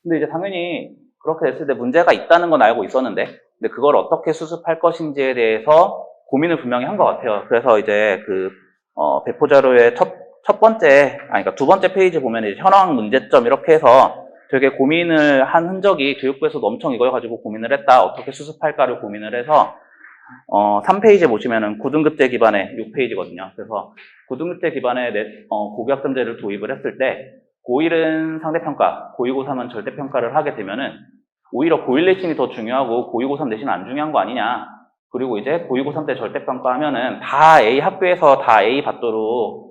근데 이제 당연히 그렇게 됐을 때 문제가 있다는 건 알고 있었는데, 근데 그걸 어떻게 수습할 것인지에 대해서 고민을 분명히 한 것 같아요. 그래서 이제 배포 자료의 첫 번째, 그러니까 두 번째 페이지 보면 이제 현황 문제점 이렇게 해서 되게 고민을 한 흔적이 교육부에서도 엄청 이걸 가지고 고민을 했다. 어떻게 수습할까를 고민을 해서 3페이지에 보시면은 9등급제 기반의 6페이지거든요. 그래서 9등급제 기반의 고교학점제를 도입을 했을 때 고1은 상대평가, 고2, 고3은 절대평가를 하게 되면은 오히려 고1 내신이 더 중요하고 고2, 고3 내신은 안 중요한 거 아니냐. 그리고 이제 고2, 고3 때 절대평가 하면은 다 A 학교에서 다 A 받도록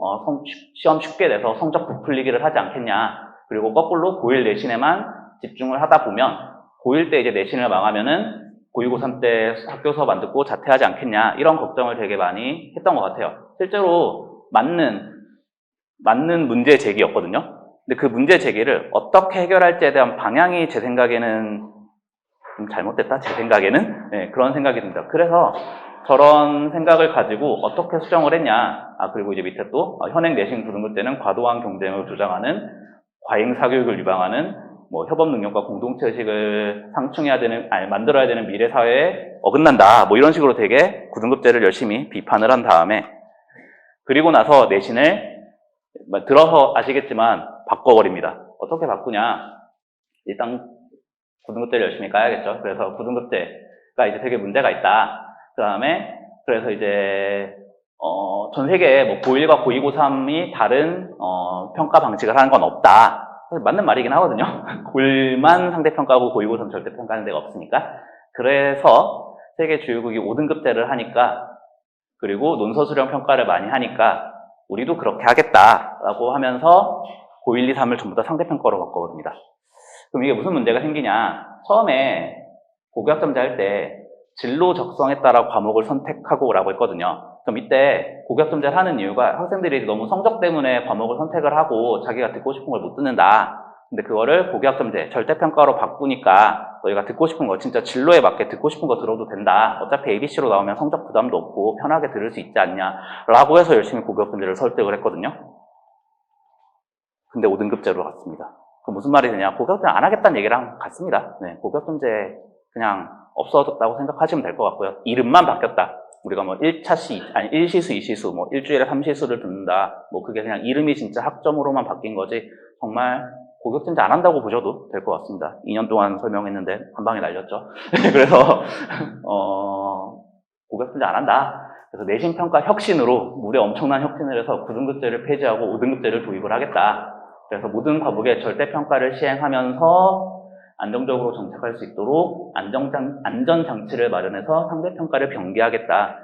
시험 쉽게 내서 성적 부풀리기를 하지 않겠냐. 그리고 거꾸로 고1 내신에만 집중을 하다 보면 고1 때 이제 내신을 망하면은 고2, 고3 때 학교 수업 안 듣고 자퇴하지 않겠냐. 이런 걱정을 되게 많이 했던 것 같아요. 실제로 맞는 문제 제기였거든요. 근데 그 문제 제기를 어떻게 해결할지에 대한 방향이 제 생각에는 좀 잘못됐다? 제 생각에는? 네, 그런 생각이 듭니다. 그래서 저런 생각을 가지고 어떻게 수정을 했냐. 그리고 이제 밑에 또 현행 내신 9등급 때는 과도한 경쟁을 조장하는 과잉 사교육을 유방하는 협업 능력과 공동체 의식을 만들어야 되는 미래 사회에 어긋난다. 이런 식으로 되게 9등급제를 열심히 비판을 한 다음에 그리고 나서 내신을 들어서 아시겠지만 바꿔버립니다. 어떻게 바꾸냐? 일단 9등급제를 열심히 까야겠죠. 그래서 9등급제가 이제 되게 문제가 있다. 그 다음에 그래서 이제 전 세계에 고1과 고2, 고3이 다른 평가 방식을 하는 건 없다. 맞는 말이긴 하거든요. 고1만 상대평가하고 고2, 고3 절대평가하는 데가 없으니까. 그래서 세계 주요국이 5등급제를 하니까 그리고 논서 수령 평가를 많이 하니까 우리도 그렇게 하겠다라고 하면서 고1, 2, 3을 전부 다 상대평가로 바꿔버립니다. 그럼 이게 무슨 문제가 생기냐? 처음에 고교학점제 할 때 진로 적성에 따라 과목을 선택하고 라고 했거든요. 그럼 이때 고교학점제를 하는 이유가 학생들이 너무 성적 때문에 과목을 선택을 하고 자기가 듣고 싶은 걸 못 듣는다. 근데 그거를 고교학점제 절대평가로 바꾸니까 너희가 듣고 싶은 거 진짜 진로에 맞게 듣고 싶은 거 들어도 된다. 어차피 ABC로 나오면 성적 부담도 없고 편하게 들을 수 있지 않냐 라고 해서 열심히 고교학점제를 설득을 했거든요. 근데 5등급제로 갔습니다. 그 무슨 말이 되냐? 고교학점제 안 하겠다는 얘기랑 같습니다. 네, 고교학점제 그냥 없어졌다고 생각하시면 될 것 같고요. 이름만 바뀌었다. 우리가 1시수, 2시수, 일주일에 3시수를 듣는다. 그게 그냥 이름이 진짜 학점으로만 바뀐 거지, 정말 고교학점제 안 한다고 보셔도 될 것 같습니다. 2년 동안 설명했는데 한 방에 날렸죠. 그래서, 고교학점제 안 한다. 그래서 내신평가 혁신으로 무려 엄청난 혁신을 해서 9등급제를 폐지하고 5등급제를 도입을 하겠다. 그래서 모든 과목의 절대평가를 시행하면서 안정적으로 정착할 수 있도록 안전장치를 마련해서 상대평가를 병기하겠다.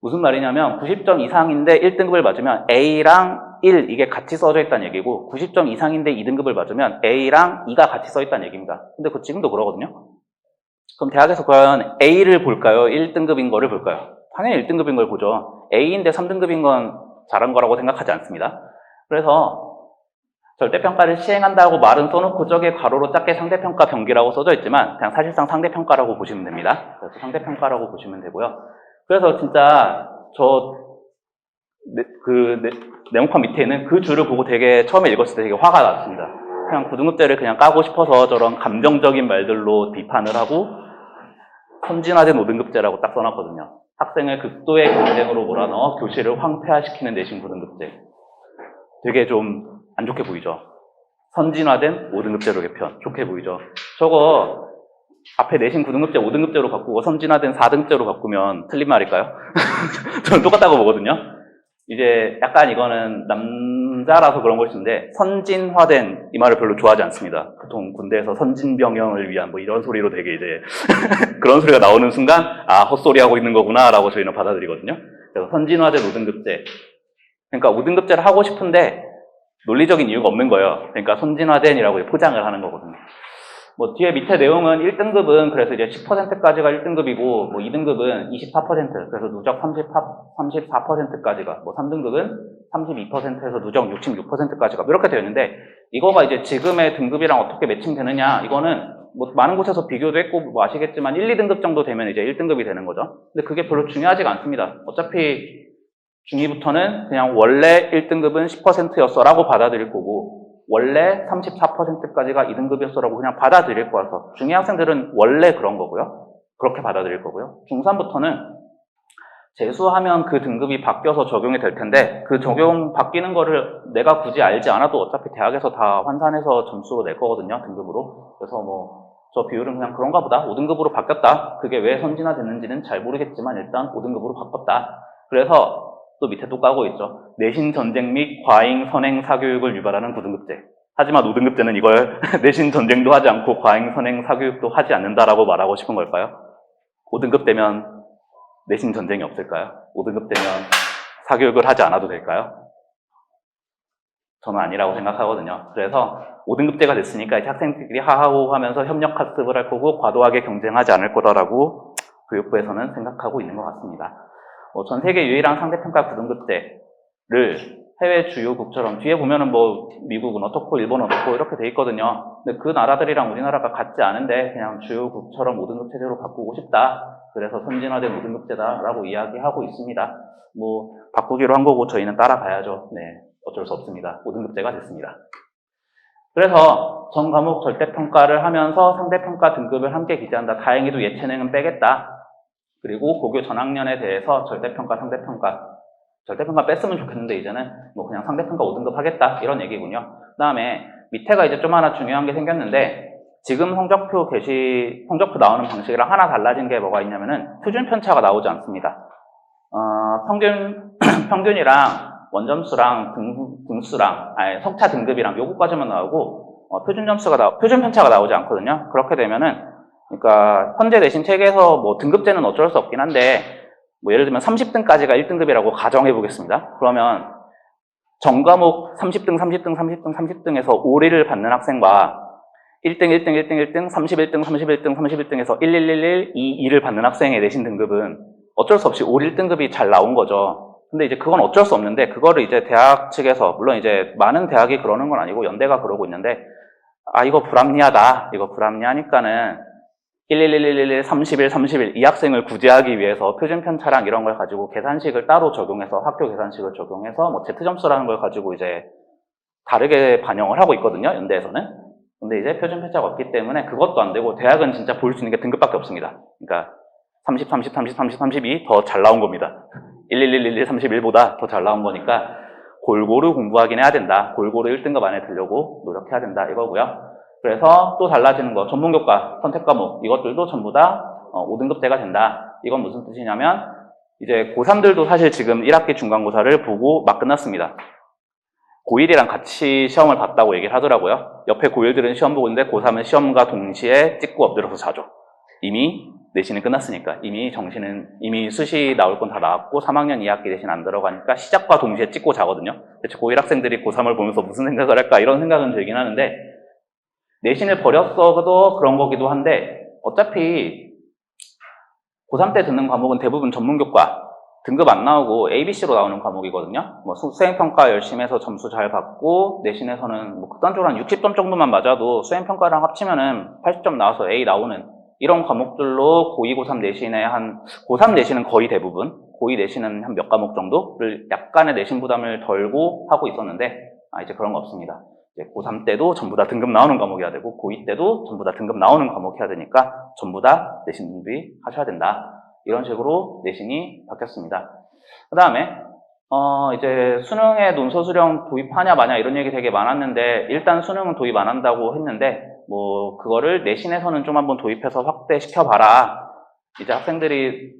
무슨 말이냐면 90점 이상인데 1등급을 맞으면 A랑 1 이게 같이 써져 있다는 얘기고 90점 이상인데 2등급을 맞으면 A랑 2가 같이 써 있다는 얘기입니다. 근데 지금도 그러거든요. 그럼 대학에서 과연 A를 볼까요? 1등급인 거를 볼까요? 당연히 1등급인 걸 보죠. A인데 3등급인 건 잘한 거라고 생각하지 않습니다. 그래서 절대평가를 시행한다고 말은 써놓고 저게 괄호로 작게 상대평가 병기라고 써져 있지만 그냥 사실상 상대평가라고 보시면 됩니다. 그래서 상대평가라고 보시면 되고요. 그래서 진짜 네모칸 밑에 있는 그 줄을 보고 되게 처음에 읽었을 때 되게 화가 났습니다. 그냥 9등급제를 그냥 까고 싶어서 저런 감정적인 말들로 비판을 하고 선진화된 5등급제라고 딱 써놨거든요. 학생을 극도의 경쟁으로 몰아넣어 교실을 황폐화시키는 내신 9등급제. 되게 좀 안 좋게 보이죠. 선진화된 5등급제로 개편. 좋게 보이죠. 저거 앞에 내신 9등급제 5등급제로 바꾸고 선진화된 4등급제로 바꾸면 틀린 말일까요? 저는 똑같다고 보거든요. 이제 약간 이거는 남자라서 그런 것인데 선진화된 이 말을 별로 좋아하지 않습니다. 보통 군대에서 선진병영을 위한 이런 소리로 되게 이제 그런 소리가 나오는 순간 헛소리 하고 있는 거구나 라고 저희는 받아들이거든요. 그래서 선진화된 5등급제. 그러니까 5등급제를 하고 싶은데 논리적인 이유가 없는 거예요. 그러니까 선진화된이라고 포장을 하는 거거든요. 뒤에 밑에 내용은 1등급은 그래서 이제 10%까지가 1등급이고 2등급은 24%, 그래서 누적 34%까지가 3등급은 32%에서 누적 66%까지가 이렇게 되어 있는데 이거가 이제 지금의 등급이랑 어떻게 매칭되느냐 이거는 많은 곳에서 비교도 했고 아시겠지만 1, 2등급 정도 되면 이제 1등급이 되는 거죠. 근데 그게 별로 중요하지가 않습니다. 어차피 중2부터는 그냥 원래 1등급은 10%였어 라고 받아들일 거고 원래 34%까지가 2등급이었어라고 그냥 받아들일 거라서 중2 학생들은 원래 그런 거고요. 그렇게 받아들일 거고요. 중3부터는 재수하면 그 등급이 바뀌어서 적용이 될 텐데 그 적용 바뀌는 거를 내가 굳이 알지 않아도 어차피 대학에서 다 환산해서 점수로 낼 거거든요. 등급으로. 그래서 뭐 저 비율은 그냥 그런가 보다. 5등급으로 바뀌었다. 그게 왜 선진화됐는지는 잘 모르겠지만 일단 5등급으로 바꿨다. 그래서 또 밑에 또 까고 있죠. 내신 전쟁 및 과잉 선행 사교육을 유발하는 9등급제. 하지만 5등급제는 이걸 내신 전쟁도 하지 않고 과잉 선행 사교육도 하지 않는다라고 말하고 싶은 걸까요? 5등급 되면 내신 전쟁이 없을까요? 5등급 되면 사교육을 하지 않아도 될까요? 저는 아니라고 생각하거든요. 그래서 5등급제가 됐으니까 이제 학생들이 하하호 하면서 협력 학습을 할 거고 과도하게 경쟁하지 않을 거다라고 교육부에서는 생각하고 있는 것 같습니다. 전 세계 유일한 상대평가 9등급제를 해외 주요국처럼 뒤에 보면은 뭐 미국은 어떻고 일본 어떻고 이렇게 돼 있거든요. 근데 그 나라들이랑 우리나라가 같지 않은데 그냥 주요국처럼 5등급 체제로 바꾸고 싶다. 그래서 선진화된 5등급제다라고 이야기하고 있습니다. 뭐 바꾸기로 한 거고 저희는 따라가야죠. 네, 어쩔 수 없습니다. 5등급제가 됐습니다. 그래서 전 과목 절대평가를 하면서 상대평가 등급을 함께 기재한다. 다행히도 예체능은 빼겠다. 그리고 고교 전학년에 대해서 절대평가, 절대평가 뺐으면 좋겠는데 이제는 뭐 그냥 상대평가 5등급 하겠다 이런 얘기군요. 그 다음에 밑에가 이제 좀 하나 중요한 게 생겼는데 지금 성적표 나오는 방식이랑 하나 달라진 게 뭐가 있냐면은 표준 편차가 나오지 않습니다. 평균이랑 원점수랑 등수랑 석차 등급이랑 요거까지만 나오고 표준 편차가 나오지 않거든요. 그렇게 되면은 그러니까 현재 내신 체계에서 뭐 등급제는 어쩔 수 없긴 한데 뭐 예를 들면 30등까지가 1등급이라고 가정해 보겠습니다. 그러면 전과목 30등에서 5리를 받는 학생과 1등, 31등에서 1111을 받는 학생의 내신 등급은 어쩔 수 없이 5, 1등급이 잘 나온 거죠. 근데 이제 그건 어쩔 수 없는데 그거를 이제 대학 측에서 물론 이제 많은 대학이 그러는 건 아니고 연대가 그러고 있는데 이거 불합리하다. 이거 불합리하니까는 31 이 학생을 구제하기 위해서 표준 편차랑 이런 걸 가지고 계산식을 따로 적용해서 학교 계산식을 적용해서 뭐 Z점수라는 걸 가지고 이제 다르게 반영을 하고 있거든요. 연대에서는. 근데 이제 표준 편차가 없기 때문에 그것도 안 되고 대학은 진짜 볼 수 있는 게 등급밖에 없습니다. 그러니까 32 더 잘 나온 겁니다. 31보다 더 잘 나온 거니까 골고루 공부하긴 해야 된다. 골고루 1등급 안에 들려고 노력해야 된다 이거고요. 그래서 또 달라지는 거 전문교과, 선택과목 이것들도 전부 다 5등급제가 된다. 이건 무슨 뜻이냐면 이제 고3들도 사실 지금 1학기 중간고사를 보고 막 끝났습니다. 고1이랑 같이 시험을 봤다고 얘기를 하더라고요. 옆에 고1들은 시험 보고 있는데 고3은 시험과 동시에 찍고 엎드려서 자죠. 이미 내신은 끝났으니까 이미 수시 나올 건 다 나왔고 3학년 2학기 내신 안 들어가니까 시작과 동시에 찍고 자거든요. 대체 고1 학생들이 고3을 보면서 무슨 생각을 할까 이런 생각은 들긴 하는데 내신을 버렸어도 그런 거기도 한데 어차피 고3 때 듣는 과목은 대부분 전문교과 등급 안 나오고 ABC로 나오는 과목이거든요. 뭐 수행평가 열심히 해서 점수 잘 받고 내신에서는 뭐 극단적으로 한 60점 정도만 맞아도 수행평가랑 합치면은 80점 나와서 A 나오는 이런 과목들로 고2, 고3 내신에 고3 내신은 거의 대부분, 고2 내신은 한 몇 과목 정도를 약간의 내신 부담을 덜고 하고 있었는데, 이제 그런 거 없습니다. 이제 고3 때도 전부 다 등급 나오는 과목이어야 되고, 고2 때도 전부 다 등급 나오는 과목이어야 되니까, 전부 다 내신 준비 하셔야 된다. 이런 식으로 내신이 바뀌었습니다. 그 다음에, 이제 수능에 논서 수령 도입하냐 마냐 이런 얘기 되게 많았는데, 일단 수능은 도입 안 한다고 했는데, 뭐 그거를 내신에서는 좀 한번 도입해서 확대시켜봐라. 이제 학생들이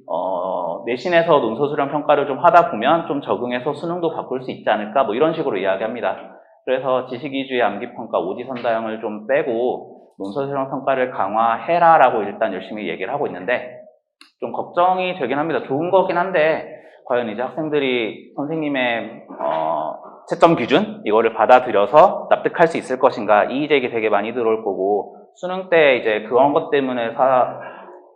내신에서 논서 수령 평가를 좀 하다 보면 좀 적응해서 수능도 바꿀 수 있지 않을까 뭐 이런 식으로 이야기합니다. 그래서 지식 위주의 암기평가 오지선다형을 좀 빼고 논서 수령 평가를 강화해라라고 일단 열심히 얘기를 하고 있는데 좀 걱정이 되긴 합니다. 좋은 거긴 한데 과연 이제 학생들이 선생님의 채점 기준 이거를 받아들여서 납득할 수 있을 것인가 이 얘기 되게 많이 들어올 거고 수능 때 이제 그런 것 때문에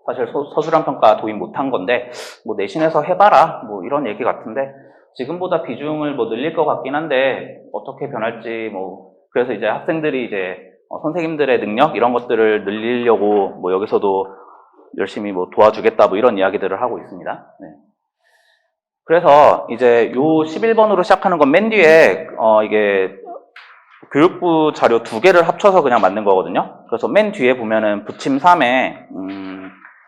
사실 서술형 평가 도입 못한 건데 뭐 내신에서 해봐라 뭐 이런 얘기 같은데 지금보다 비중을 뭐 늘릴 것 같긴 한데 어떻게 변할지 뭐 그래서 이제 학생들이 이제 선생님들의 능력 이런 것들을 늘리려고 뭐 여기서도 열심히 뭐 도와주겠다 뭐 이런 이야기들을 하고 있습니다. 네. 그래서 이제 요 11번으로 시작하는 건 맨 뒤에 이게 교육부 자료 2개를 합쳐서 그냥 만든 거거든요. 그래서 맨 뒤에 보면은 부침 3에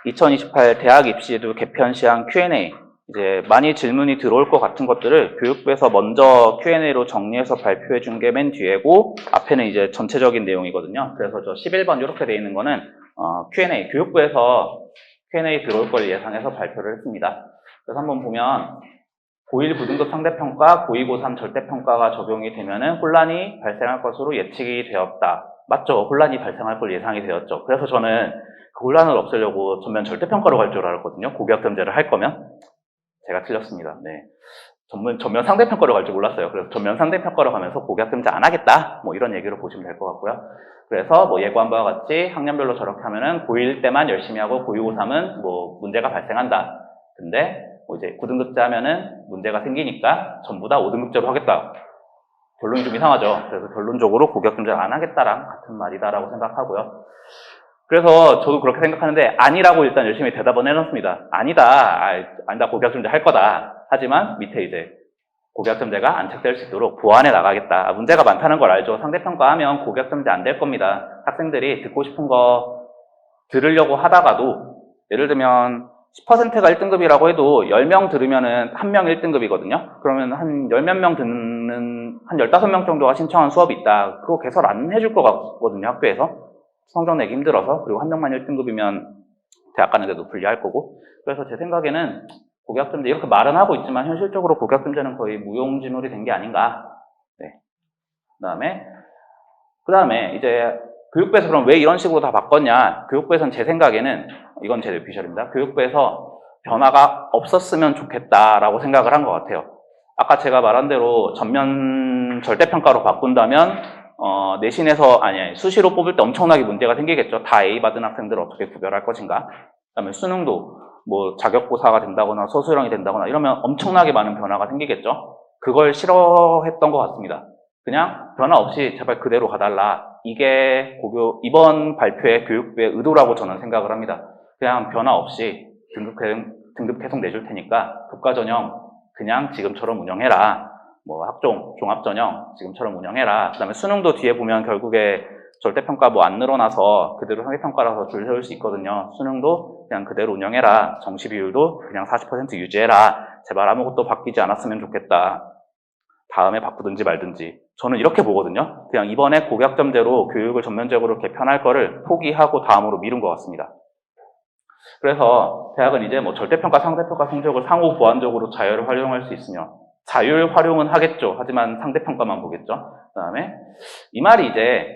2028 대학 입시에도 개편 시한 Q&A, 이제 많이 질문이 들어올 것 같은 것들을 교육부에서 먼저 Q&A로 정리해서 발표해 준 게 맨 뒤에고, 앞에는 이제 전체적인 내용이거든요. 그래서 저 11번 이렇게 돼 있는 거는 Q&A, 교육부에서 Q&A 들어올 걸 예상해서 발표를 했습니다. 그래서 한번 보면 고1 부등급 상대평가, 고2, 고3 절대평가가 적용이 되면은 혼란이 발생할 것으로 예측이 되었다. 맞죠? 혼란이 발생할 걸 예상이 되었죠. 그래서 저는 그 혼란을 없애려고 전면 절대평가로 갈 줄 알았거든요. 고교학점제를 할 거면. 제가 틀렸습니다. 네. 전면 상대평가로 갈 줄 몰랐어요. 그래서 전면 상대평가로 가면서 고교학점제 안 하겠다. 뭐 이런 얘기로 보시면 될 것 같고요. 그래서 뭐 예고한 바와 같이 학년별로 저렇게 하면은 고1 때만 열심히 하고 고2, 고3은 뭐 문제가 발생한다. 근데 뭐 이제 9등급제 하면은 문제가 생기니까 전부 다 5등급제로 하겠다. 결론이 좀 이상하죠. 그래서 결론적으로 고교학점제를 안 하겠다랑 같은 말이다라고 생각하고요. 그래서 저도 그렇게 생각하는데 아니라고 일단 열심히 대답은 해놨습니다. 아니다 고교학점제 할 거다. 하지만 밑에 이제 고교학점제가 안착될 수 있도록 보완해 나가겠다. 문제가 많다는 걸 알죠. 상대평가하면 고교학점제 안 될 겁니다. 학생들이 듣고 싶은 거 들으려고 하다가도 예를 들면 10%가 1등급이라고 해도 10명 들으면은 1명 1등급이거든요. 그러면 한 10몇 명 듣는 한 15명 정도가 신청한 수업이 있다. 그거 개설 안 해줄 것 같거든요, 학교에서. 성적 내기 힘들어서. 그리고 한 명만 1등급이면 대학 가는데도 불리할 거고. 그래서 제 생각에는 고교학점제 이렇게 말은 하고 있지만 현실적으로 고교학점제는 거의 무용지물이 된 게 아닌가. 네. 그 다음에 이제 교육부에서 그럼 왜 이런 식으로 다 바꿨냐. 교육부에서는 제 생각에는, 이건 제 뇌피셜입니다. 교육부에서 변화가 없었으면 좋겠다라고 생각을 한 것 같아요. 아까 제가 말한 대로 전면 절대평가로 바꾼다면 내신에서 수시로 뽑을 때 엄청나게 문제가 생기겠죠. 다 A 받은 학생들을 어떻게 구별할 것인가. 그다음에 수능도 뭐 자격고사가 된다거나 소수령이 된다거나 이러면 엄청나게 많은 변화가 생기겠죠. 그걸 싫어했던 것 같습니다. 그냥 변화 없이 제발 그대로 가달라. 이게 이번 발표의 교육부의 의도라고 저는 생각을 합니다. 그냥 변화 없이 등급 계속 내줄 테니까 교과전형 그냥 지금처럼 운영해라. 뭐 학종, 종합전형 지금처럼 운영해라. 그 다음에 수능도 뒤에 보면 결국에 절대평가 뭐 안 늘어나서 그대로 상대평가라서 줄 세울 수 있거든요. 수능도 그냥 그대로 운영해라. 정시 비율도 그냥 40% 유지해라. 제발 아무것도 바뀌지 않았으면 좋겠다. 다음에 바꾸든지 말든지. 저는 이렇게 보거든요. 그냥 이번에 고교학점제로 교육을 전면적으로 개편할 거를 포기하고 다음으로 미룬 것 같습니다. 그래서 대학은 이제 뭐 절대평가, 상대평가 성적을 상호 보완적으로 자율 활용할 수 있으며, 자율 활용은 하겠죠. 하지만 상대평가만 보겠죠. 그 다음에 이 말이 이제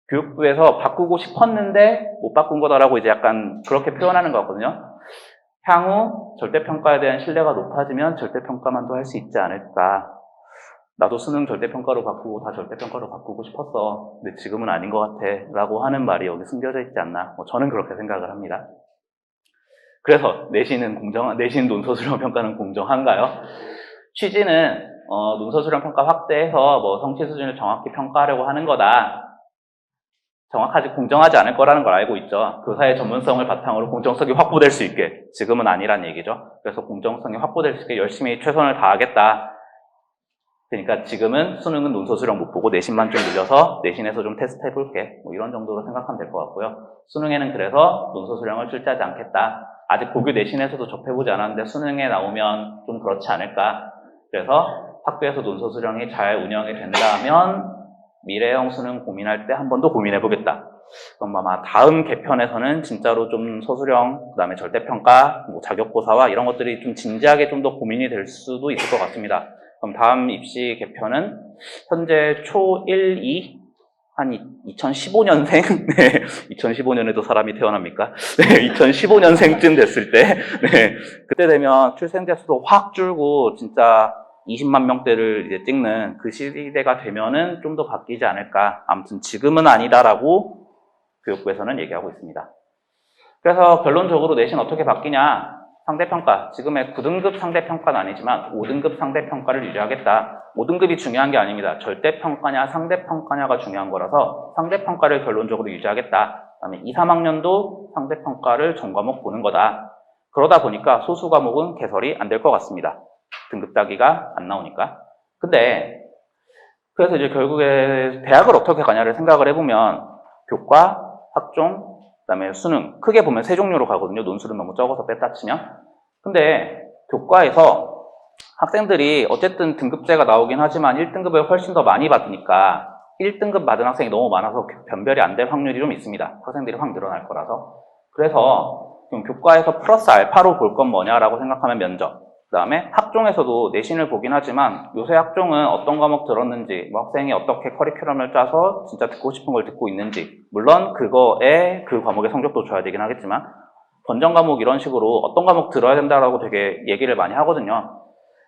교육부에서 바꾸고 싶었는데 못 바꾼 거다라고 이제 약간 그렇게 표현하는 것 같거든요. 향후 절대평가에 대한 신뢰가 높아지면 절대평가만도 할 수 있지 않을까. 나도 수능 절대평가로 바꾸고 다 절대평가로 바꾸고 싶었어. 근데 지금은 아닌 것 같아. 라고 하는 말이 여기 숨겨져 있지 않나. 저는 그렇게 생각을 합니다. 그래서 내신 논소수령 평가는 공정한가요? 취지는 논소수령 평가 확대해서 뭐 성취 수준을 정확히 평가하려고 하는 거다. 정확하지 공정하지 않을 거라는 걸 알고 있죠. 교사의 전문성을 바탕으로 공정성이 확보될 수 있게. 지금은 아니란 얘기죠. 그래서 공정성이 확보될 수 있게 열심히 최선을 다하겠다. 그러니까 지금은 수능은 논소수령 못 보고 내신만 좀 늘려서 내신에서 좀 테스트 해볼게. 뭐 이런 정도로 생각하면 될 것 같고요. 수능에는 그래서 논소수령을 출제하지 않겠다. 아직 고교 내신에서도 접해보지 않았는데 수능에 나오면 좀 그렇지 않을까. 그래서 학교에서 논소수령이 잘 운영이 된다면 미래형 수능 고민할 때 한 번 더 고민해보겠다. 그럼 아마 다음 개편에서는 진짜로 좀 소수령, 그 다음에 절대평가, 뭐 자격고사와 이런 것들이 좀 진지하게 좀 더 고민이 될 수도 있을 것 같습니다. 그럼 다음 입시 개편은 현재 초1, 2, 한 2015년생? 네, 2015년에도 사람이 태어납니까? 네, 2015년생쯤 됐을 때, 네, 그때 되면 출생자 수도 확 줄고 진짜 20만 명대를 이제 찍는 그 시대가 되면은 좀 더 바뀌지 않을까. 아무튼 지금은 아니다라고 교육부에서는 얘기하고 있습니다. 그래서 결론적으로 내신 어떻게 바뀌냐? 상대평가, 지금의 9등급 상대평가는 아니지만 5등급 상대평가를 유지하겠다. 5등급이 중요한 게 아닙니다. 절대평가냐 상대평가냐가 중요한 거라서 상대평가를 결론적으로 유지하겠다. 그다음에 2, 3학년도 상대평가를 전과목 보는 거다. 그러다 보니까 소수 과목은 개설이 안 될 것 같습니다. 등급 따기가 안 나오니까. 근데 그래서 이제 결국에 대학을 어떻게 가냐를 생각을 해보면 교과, 학종, 그다음에 수능 크게 보면 세 종류로 가거든요. 논술은 너무 적어서 뺐다 치면. 근데 교과에서 학생들이 어쨌든 등급제가 나오긴 하지만 1등급을 훨씬 더 많이 받으니까 1등급 받은 학생이 너무 많아서 변별이 안 될 확률이 좀 있습니다. 학생들이 확 늘어날 거라서. 그래서 지금 교과에서 플러스 알파로 볼 건 뭐냐라고 생각하면 면접. 그 다음에 학종에서도 내신을 보긴 하지만 요새 학종은 어떤 과목 들었는지, 뭐 학생이 어떻게 커리큘럼을 짜서 진짜 듣고 싶은 걸 듣고 있는지, 물론 그거에 그 과목의 성적도 줘야 되긴 하겠지만 권장 과목 이런 식으로 어떤 과목 들어야 된다라고 되게 얘기를 많이 하거든요.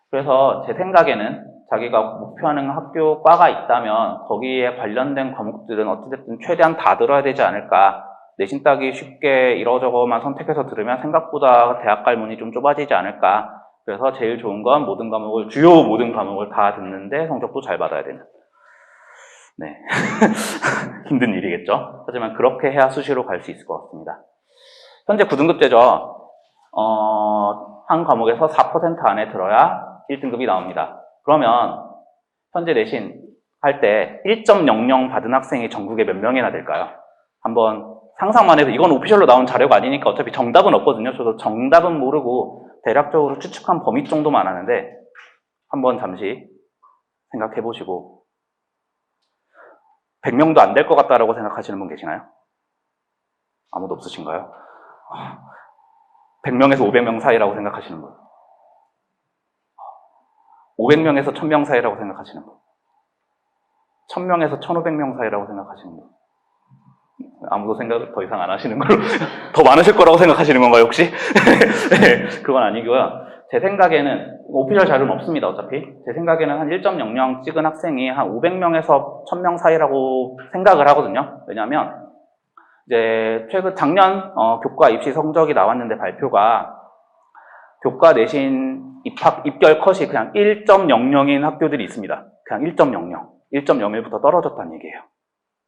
그래서 제 생각에는 자기가 목표하는 학교 과가 있다면 거기에 관련된 과목들은 어찌됐든 최대한 다 들어야 되지 않을까. 내신 따기 쉽게 이러저러만 선택해서 들으면 생각보다 대학 갈 문이 좀 좁아지지 않을까. 그래서 제일 좋은 건 주요 모든 과목을 다 듣는데 성적도 잘 받아야 되는. 네. 힘든 일이겠죠. 하지만 그렇게 해야 수시로 갈 수 있을 것 같습니다. 현재 9등급제죠. 한 과목에서 4% 안에 들어야 1등급이 나옵니다. 그러면 현재 내신 할 때 1.00 받은 학생이 전국에 몇 명이나 될까요? 한번 상상만 해도 이건 오피셜로 나온 자료가 아니니까 어차피 정답은 없거든요. 저도 정답은 모르고 대략적으로 추측한 범위 정도만 아는데 한번 잠시 생각해 보시고 100명도 안 될 것 같다라고 생각하시는 분 계시나요? 아무도 없으신가요? 100명에서 500명 사이라고 생각하시는 분, 500명에서 1000명 사이라고 생각하시는 분, 1000명에서 1500명 사이라고 생각하시는 분, 아무도 생각 더 이상 안 하시는 걸로 더 많으실 거라고 생각하시는 건가요 혹시? 네, 그건 아니고요. 제 생각에는 오피셜 자료는 없습니다. 어차피 제 생각에는 한 1.00 찍은 학생이 한 500명에서 1000명 사이라고 생각을 하거든요. 왜냐하면 이제 최근 작년 교과 입시 성적이 나왔는데 발표가 교과 내신 입결 컷이 그냥 1.00인 학교들이 있습니다. 그냥 1.00, 1.01부터 떨어졌다는 얘기예요.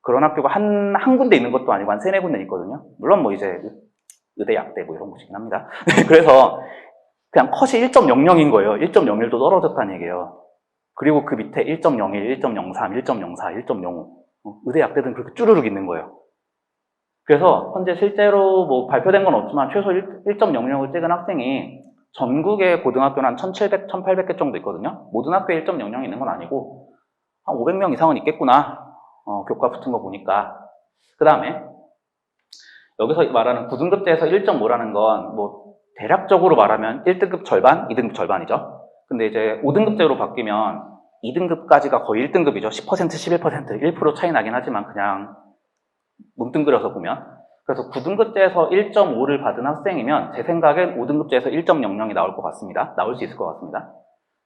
그런 학교가 한 군데 있는 것도 아니고 한 3-4군데 있거든요. 물론 뭐 이제 의대, 약대 뭐 이런 곳이긴 합니다. 그래서 그냥 컷이 1.00인 거예요. 1.01도 떨어졌다는 얘기예요. 그리고 그 밑에 1.01, 1.03, 1.04, 1.05 의대, 약대들은 그렇게 쭈르륵 있는 거예요. 그래서 현재 실제로 뭐 발표된 건 없지만 최소 1.00을 찍은 학생이 전국의 고등학교는 한 1700, 1800개 정도 있거든요. 모든 학교에 1.00이 있는 건 아니고 한 500명 이상은 있겠구나. 교과 붙은 거 보니까. 그 다음에 여기서 말하는 9등급제에서 1.5라는 건 뭐 대략적으로 말하면 1등급 절반, 2등급 절반이죠. 근데 이제 5등급제로 바뀌면 2등급까지가 거의 1등급이죠. 10%, 11%, 1% 차이 나긴 하지만 그냥 뭉뚱그려서 보면. 그래서 9등급제에서 1.5를 받은 학생이면 제 생각엔 5등급제에서 1.00이 나올 것 같습니다. 나올 수 있을 것 같습니다.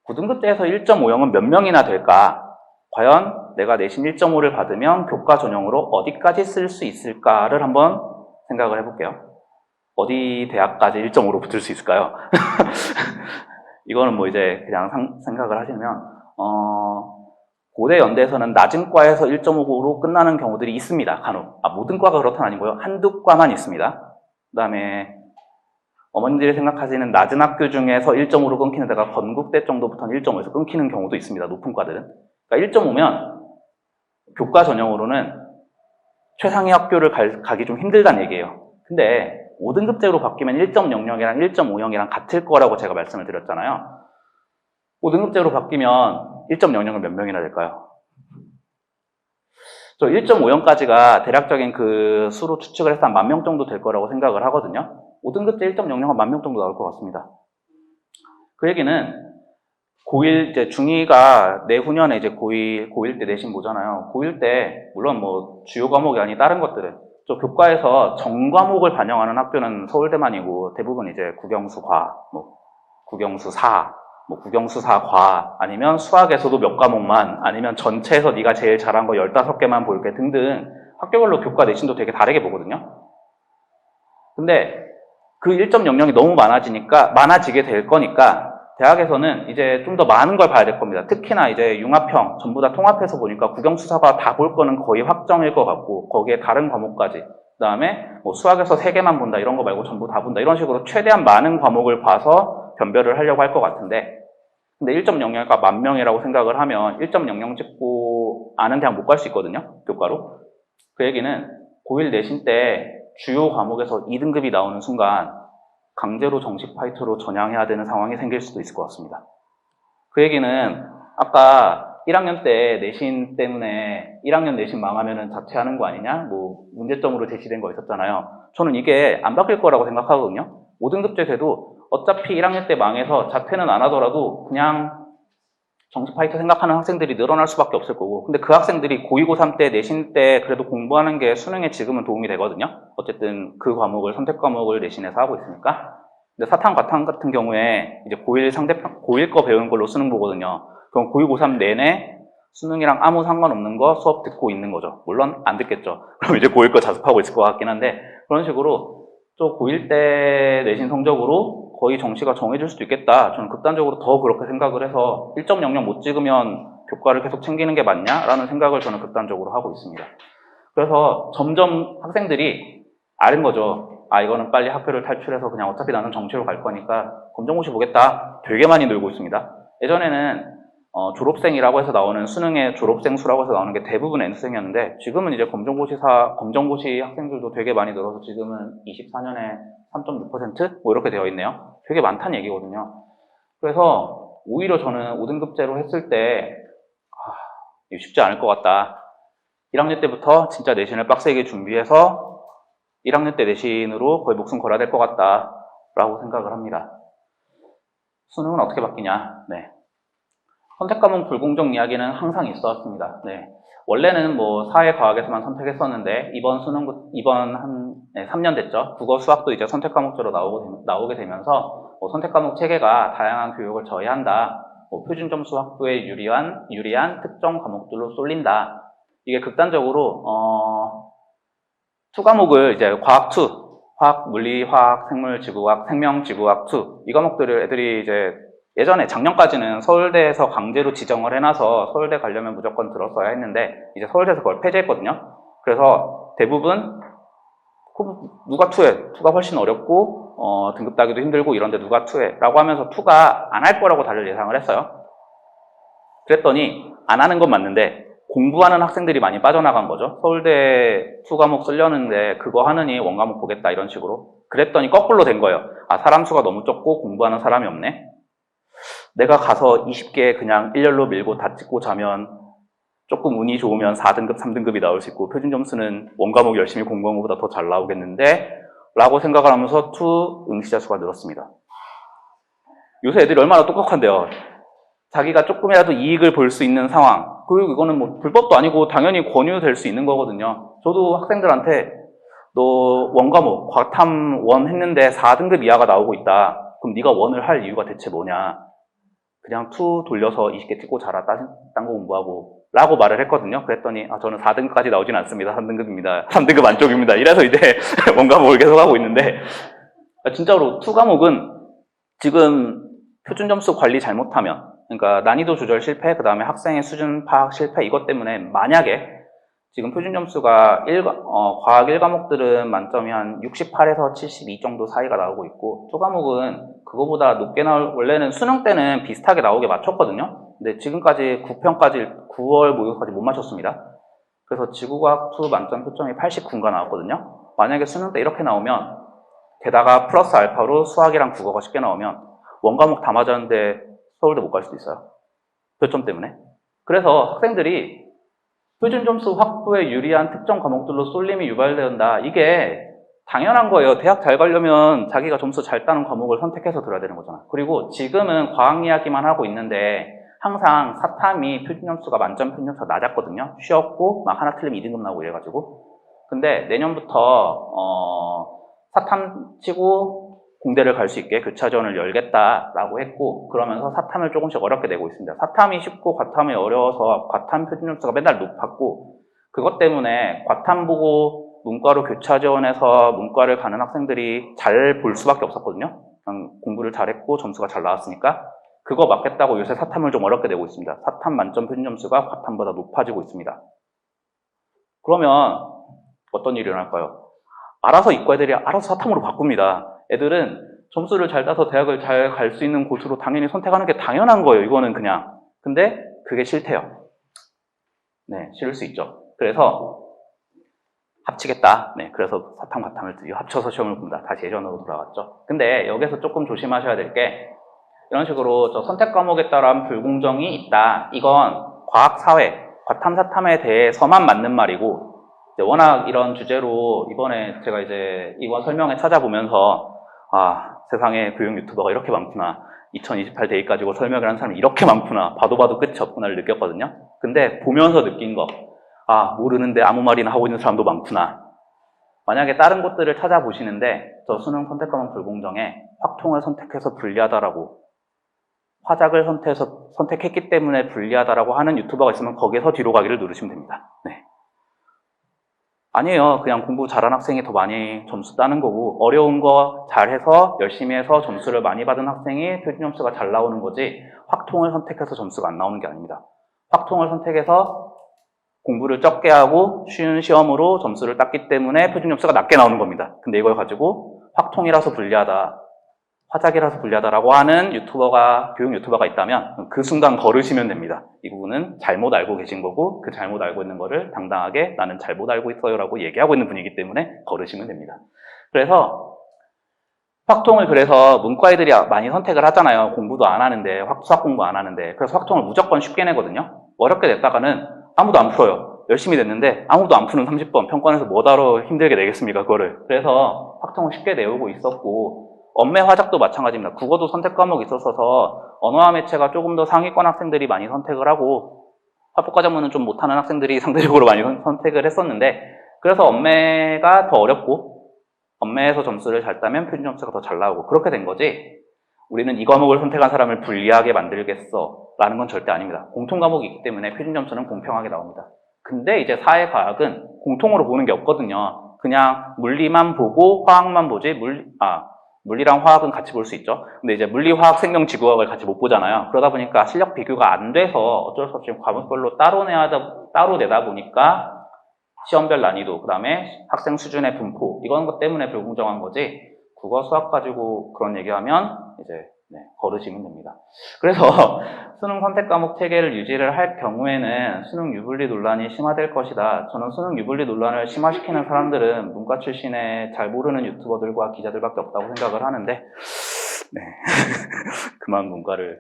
9등급제에서 1.50은 몇 명이나 될까? 과연 내가 내신 1.5를 받으면 교과 전형으로 어디까지 쓸 수 있을까를 한번 생각을 해볼게요. 어디 대학까지 1.5로 붙을 수 있을까요? 이거는 뭐 이제 그냥 생각을 하시면 고대 연대에서는 낮은 과에서 1.5로 끝나는 경우들이 있습니다. 간혹. 모든 과가 그렇다는 아니고요. 한두 과만 있습니다. 그 다음에 어머님들이 생각하시는 낮은 학교 중에서 1.5로 끊기는 데가 건국대 정도부터는 1.5에서 끊기는 경우도 있습니다. 높은 과들은. 그러니까 1.5면 교과 전형으로는 최상위 학교를 가기 좀 힘들다는 얘기예요. 근데 5등급제로 바뀌면 1.00이랑 1.50이랑 같을 거라고 제가 말씀을 드렸잖아요. 5등급제로 바뀌면 1.00은 몇 명이나 될까요? 저 1.50까지가 대략적인 그 수로 추측을 해서 한 10,000명 정도 될 거라고 생각을 하거든요. 5등급제 1.00은 10,000명 정도 나올 것 같습니다. 그 얘기는 고1, 이제 중2가 내후년에 이제 고1 때 내신 보잖아요. 고1 때, 물론 뭐 주요 과목이 아닌 다른 것들은, 저 교과에서 전 과목을 반영하는 학교는 서울대만이고, 대부분 이제 국영수과, 뭐, 국영수사, 뭐, 국영수사과, 아니면 수학에서도 몇 과목만, 아니면 전체에서 네가 제일 잘한 거 15개만 볼게 등등, 학교별로 교과 내신도 되게 다르게 보거든요. 근데 그 1.00이 너무 많아지게 될 거니까, 대학에서는 이제 좀 더 많은 걸 봐야 될 겁니다. 특히나 이제 융합형, 전부 다 통합해서 보니까 국영수사가 다 볼 거는 거의 확정일 것 같고, 거기에 다른 과목까지. 그 다음에 뭐 수학에서 3개만 본다, 이런 거 말고 전부 다 본다, 이런 식으로 최대한 많은 과목을 봐서 변별을 하려고 할 것 같은데, 근데 1.00가 10,000명이라고 생각을 하면 1.00 찍고 아는 대학 못 갈 수 있거든요. 교과로. 그 얘기는 고1 내신 때 주요 과목에서 2등급이 나오는 순간 강제로 정식 파이터로 전향해야 되는 상황이 생길 수도 있을 것 같습니다. 그 얘기는 아까 1학년 때 내신 때문에 1학년 내신 망하면은 자퇴하는 거 아니냐? 뭐 문제점으로 제시된 거 있었잖아요. 저는 이게 안 바뀔 거라고 생각하거든요. 5등급제 돼도 어차피 1학년 때 망해서 자퇴는 안 하더라도 그냥 정식 파이터 생각하는 학생들이 늘어날 수밖에 없을 거고, 근데 그 학생들이 고2, 고3 때 내신 때 그래도 공부하는 게 수능에 지금은 도움이 되거든요. 어쨌든 그 과목을 선택 과목을 내신에서 하고 있으니까. 근데 사탐, 과탐 같은 경우에 이제 고1 거 배우는 걸로 수능 보거든요. 그럼 고2, 고3 내내 수능이랑 아무 상관없는 거 수업 듣고 있는 거죠. 물론 안 듣겠죠. 그럼 이제 고1 거 자습하고 있을 것 같긴 한데, 그런 식으로 또 고1 때 내신 성적으로 거의 정시가 정해질 수도 있겠다. 저는 극단적으로 더 그렇게 생각을 해서 1.00 못 찍으면 교과를 계속 챙기는 게 맞냐라는 생각을 저는 극단적으로 하고 있습니다. 그래서 점점 학생들이 아는 거죠. 아, 이거는 빨리 학교를 탈출해서 그냥 어차피 나는 정시로 갈 거니까 검정고시 보겠다. 되게 많이 늘고 있습니다. 예전에는 졸업생이라고 해서 나오는 수능의 졸업생 수라고 해서 나오는 게 대부분 N수생이었는데, 지금은 이제 검정고시 학생들도 되게 많이 늘어서 지금은 24년에 3.6% 뭐 이렇게 되어 있네요. 되게 많다는 얘기거든요. 그래서 오히려 저는 5등급제로 했을 때 이거 쉽지 않을 것 같다. 1학년 때부터 진짜 내신을 빡세게 준비해서 1학년 때 내신으로 거의 목숨 걸어야 될 것 같다 라고 생각을 합니다. 수능은 어떻게 바뀌냐? 네. 선택과목 불공정 이야기는 항상 있어 왔습니다. 네. 원래는 뭐 사회과학에서만 선택했었는데 이번 한 3년 됐죠. 국어 수학도 이제 선택과목제로 나오게 되면서 뭐 선택과목 체계가 다양한 교육을 저해한다. 뭐 표준점수 확보에 유리한 특정 과목들로 쏠린다. 이게 극단적으로 투 과목을 이제 과학 2, 화학, 물리, 화학, 생물, 지구과학, 생명, 지구과학 2, 이 과목들을 애들이 이제 예전에 작년까지는 서울대에서 강제로 지정을 해놔서 서울대 가려면 무조건 들었어야 했는데 이제 서울대에서 그걸 폐지했거든요. 그래서 대부분 누가 2해? 2가 훨씬 어렵고 등급 따기도 힘들고 이런데 누가 2해? 라고 하면서 2가 안 할 거라고 다들 예상을 했어요. 그랬더니 안 하는 건 맞는데 공부하는 학생들이 많이 빠져나간 거죠. 서울대 2 과목 쓰려는데 그거 하느니 원 과목 보겠다 이런 식으로. 그랬더니 거꾸로 된 거예요. 아, 사람 수가 너무 적고 공부하는 사람이 없네. 내가 가서 20개 그냥 일렬로 밀고 다 찍고 자면 조금 운이 좋으면 4등급, 3등급이 나올 수 있고 표준 점수는 원 과목 열심히 공부한 것보다 더 잘 나오겠는데 라고 생각을 하면서 응시자 수가 늘었습니다. 요새 애들이 얼마나 똑똑한데요. 자기가 조금이라도 이익을 볼 수 있는 상황, 그리고 이거는 뭐 불법도 아니고 당연히 권유될 수 있는 거거든요. 저도 학생들한테 너 원과목 과탐 원 했는데 4등급 이하가 나오고 있다. 그럼 네가 원을 할 이유가 대체 뭐냐? 그냥 2 돌려서 20개 찍고 자라, 딴 거 공부하고 라고 말을 했거든요. 그랬더니 저는 4등급까지 나오진 않습니다. 3등급입니다. 3등급 안쪽입니다. 이래서 이제 원과목을 계속 하고 있는데, 진짜로 2 과목은 지금 표준 점수 관리 잘못하면, 그러니까 난이도 조절 실패, 그 다음에 학생의 수준 파악 실패, 이것 때문에 만약에 지금 표준 점수가 과학 1과목들은 만점이 한 68에서 72 정도 사이가 나오고 있고, 2 과목은 그거보다 높게 원래는 수능 때는 비슷하게 나오게 맞췄거든요. 근데 지금까지 9월 모의고사까지 못 맞췄습니다. 그래서 지구과학 2 만점 표점이 89인가 나왔거든요. 만약에 수능 때 이렇게 나오면, 게다가 플러스 알파로 수학이랑 국어가 쉽게 나오면 원 과목 다 맞았는데 서울대 못 갈 수도 있어요. 표점 때문에. 그래서 학생들이 표준 점수 확보에 유리한 특정 과목들로 쏠림이 유발된다. 이게 당연한 거예요. 대학 잘 가려면 자기가 점수 잘 따는 과목을 선택해서 들어야 되는 거잖아. 그리고 지금은 과학 이야기만 하고 있는데 항상 사탐이 표준 점수가 만점 표준 점수가 낮았거든요. 쉬었고 막 하나 틀리면 2등급 나오고 이래가지고. 근데 내년부터 사탐 치고 공대를 갈 수 있게 교차 지원을 열겠다라고 했고, 그러면서 사탐을 조금씩 어렵게 내고 있습니다. 사탐이 쉽고 과탐이 어려워서 과탐 표준 점수가 맨날 높았고, 그것 때문에 과탐 보고 문과로 교차 지원해서 문과를 가는 학생들이 잘 볼 수밖에 없었거든요. 공부를 잘했고 점수가 잘 나왔으니까 그거 맞겠다고 요새 사탐을 좀 어렵게 내고 있습니다. 사탐 만점 표준 점수가 과탐보다 높아지고 있습니다. 그러면 어떤 일이 일어날까요? 알아서 이과 애들이 알아서 사탐으로 바꿉니다. 애들은 점수를 잘 따서 대학을 잘 갈 수 있는 곳으로 당연히 선택하는 게 당연한 거예요. 이거는 그냥. 근데 그게 싫대요. 네, 싫을 수 있죠. 그래서 합치겠다. 네, 그래서 사탕, 바탕을 합쳐서 시험을 본다. 다시 예전으로 돌아왔죠. 근데 여기서 조금 조심하셔야 될 게 이런 식으로 저 선택 과목에 따른 불공정이 있다. 이건 과학, 사회, 과탐, 사탐에 대해서만 맞는 말이고 워낙 이런 주제로 이번에 제가 이제 이번 설명회 찾아보면서 세상에 교육 유튜버가 이렇게 많구나. 2028 대입 가지고 설명을 하는 사람이 이렇게 많구나. 봐도 끝이 없구나를 느꼈거든요. 근데 보면서 느낀 거 모르는데 아무 말이나 하고 있는 사람도 많구나. 만약에 다른 곳들을 찾아보시는데 저 수능 선택 과목 불공정에 확통을 선택해서 불리하다라고 화작을 선택했기 때문에 불리하다라고 하는 유튜버가 있으면 거기에서 뒤로 가기를 누르시면 됩니다. 네. 아니에요. 그냥 공부 잘하는 학생이 더 많이 점수 따는 거고 어려운 거 잘해서 열심히 해서 점수를 많이 받은 학생이 표준 점수가 잘 나오는 거지 확통을 선택해서 점수가 안 나오는 게 아닙니다. 확통을 선택해서 공부를 적게 하고 쉬운 시험으로 점수를 땄기 때문에 표준 점수가 낮게 나오는 겁니다. 근데 이걸 가지고 확통이라서 불리하다, 화작이라서 불리하다라고 하는 교육 유튜버가 있다면 그 순간 걸으시면 됩니다. 이 부분은 잘못 알고 계신 거고 그 잘못 알고 있는 거를 당당하게 나는 잘못 알고 있어요 라고 얘기하고 있는 분이기 때문에 걸으시면 됩니다. 그래서 확통을 그래서 문과 애들이 많이 선택을 하잖아요. 공부도 안 하는데, 수학 공부 안 하는데. 그래서 확통을 무조건 쉽게 내거든요. 어렵게 냈다가는 아무도 안 풀어요. 열심히 냈는데 아무도 안 푸는 30번 평가원에서 뭐하러 힘들게 내겠습니까 그거를. 그래서 확통을 쉽게 내오고 있었고 언매 화작도 마찬가지입니다. 국어도 선택 과목이 있었어서 언어와 매체가 조금 더 상위권 학생들이 많이 선택을 하고 합법과정문은 좀 못하는 학생들이 상대적으로 많이 선택을 했었는데 그래서 언매가 더 어렵고 언매에서 점수를 잘 따면 표준 점수가 더 잘 나오고 그렇게 된 거지 우리는 이 과목을 선택한 사람을 불리하게 만들겠어 라는 건 절대 아닙니다. 공통 과목이 있기 때문에 표준 점수는 공평하게 나옵니다. 근데 이제 사회과학은 공통으로 보는 게 없거든요. 그냥 물리만 보고 화학만 보지 물리랑 화학은 같이 볼 수 있죠. 근데 이제 물리, 화학, 생명, 지구학을 같이 못 보잖아요. 그러다 보니까 실력 비교가 안 돼서 어쩔 수 없이 과목별로 따로 내다 보니까 시험별 난이도, 그 다음에 학생 수준의 분포, 이런 것 때문에 불공정한 거지, 국어, 수학 가지고 그런 얘기하면 이제 걸으시면 됩니다. 그래서 수능 선택 과목 체계를 유지를 할 경우에는 수능 유불리 논란이 심화될 것이다. 저는 수능 유불리 논란을 심화시키는 사람들은 문과 출신의 잘 모르는 유튜버들과 기자들밖에 없다고 생각을 하는데 그만 문과를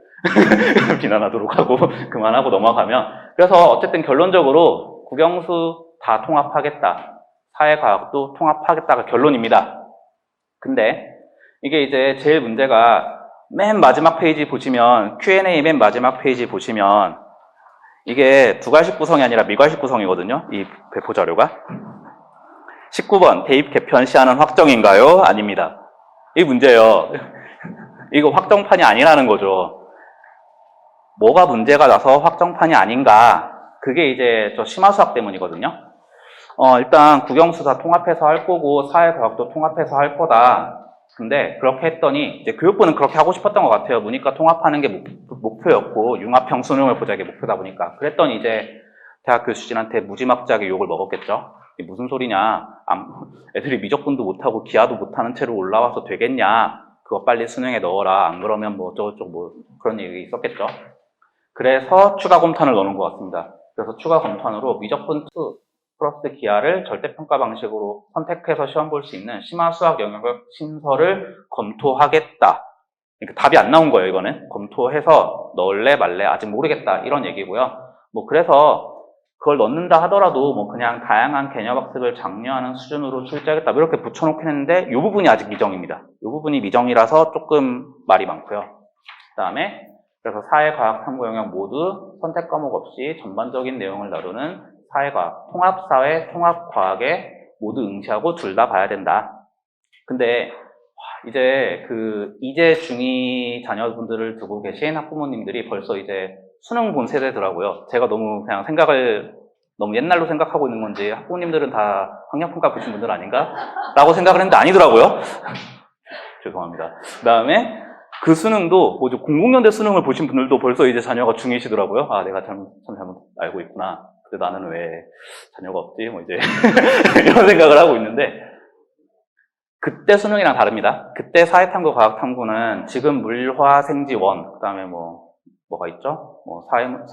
비난하도록 하고 그만하고 넘어가면 그래서 어쨌든 결론적으로 국영수 다 통합하겠다. 사회과학도 통합하겠다가 결론입니다. 근데 이게 이제 제일 문제가 맨 마지막 페이지 보시면 Q&A 맨 마지막 페이지 보시면 이게 두괄식 구성이 아니라 미괄식 구성이거든요. 이 배포 자료가 19번 대입 개편 시한은 확정인가요? 아닙니다. 이게 문제예요. 이거 확정판이 아니라는 거죠. 뭐가 문제가 나서 확정판이 아닌가? 그게 이제 저 심화수학 때문이거든요. 일단 국영수 다 통합해서 할 거고 사회과학도 통합해서 할 거다. 근데 그렇게 했더니 이제 교육부는 그렇게 하고 싶었던 것 같아요. 문이과 통합하는 게 목표였고 융합형 수능을 보자 게 목표다 보니까. 그랬더니 이제 대학 교수진한테 무지막지하게 욕을 먹었겠죠. 이게 무슨 소리냐. 애들이 미적분도 못하고 기하도 못하는 채로 올라와서 되겠냐. 그거 빨리 수능에 넣어라. 안 그러면 뭐 어쩌고저쩌고 뭐 그런 얘기 있었겠죠. 그래서 추가 검탄을 넣는 것 같습니다. 그래서 추가 검탄으로 미적분 2 플러스 기하를 절대평가 방식으로 선택해서 시험 볼 수 있는 심화수학 영역을 신설을 검토하겠다. 그러니까 답이 안 나온 거예요, 이거는. 검토해서 넣을래 말래 아직 모르겠다 이런 얘기고요. 뭐 그래서 그걸 넣는다 하더라도 뭐 그냥 다양한 개념학습을 장려하는 수준으로 출제하겠다 이렇게 붙여놓긴 했는데 이 부분이 아직 미정입니다. 이 부분이 미정이라서 조금 말이 많고요. 그 다음에 그래서 사회과학 탐구 영역 모두 선택 과목 없이 전반적인 내용을 다루는 사회과학, 통합사회, 통합과학에 모두 응시하고 둘 다 봐야 된다. 근데 이제 이제 중2 자녀분들을 두고 계신 학부모님들이 벌써 이제 수능 본 세대더라고요. 제가 너무 그냥 생각을 너무 옛날로 생각하고 있는 건지 학부모님들은 다 학력평가 보신 분들 아닌가? 라고 생각을 했는데 아니더라고요. 죄송합니다. 그 다음에 그 수능도 뭐 공공연대 수능을 보신 분들도 벌써 이제 자녀가 중2시더라고요. 내가 참 잘못 알고 있구나. 근데 나는 왜 자녀가 없지? 뭐 이제 이런 생각을 하고 있는데 그때 수능이랑 다릅니다. 그때 사회탐구, 과학탐구는 지금 물화생지원, 그 다음에 뭐가 있죠?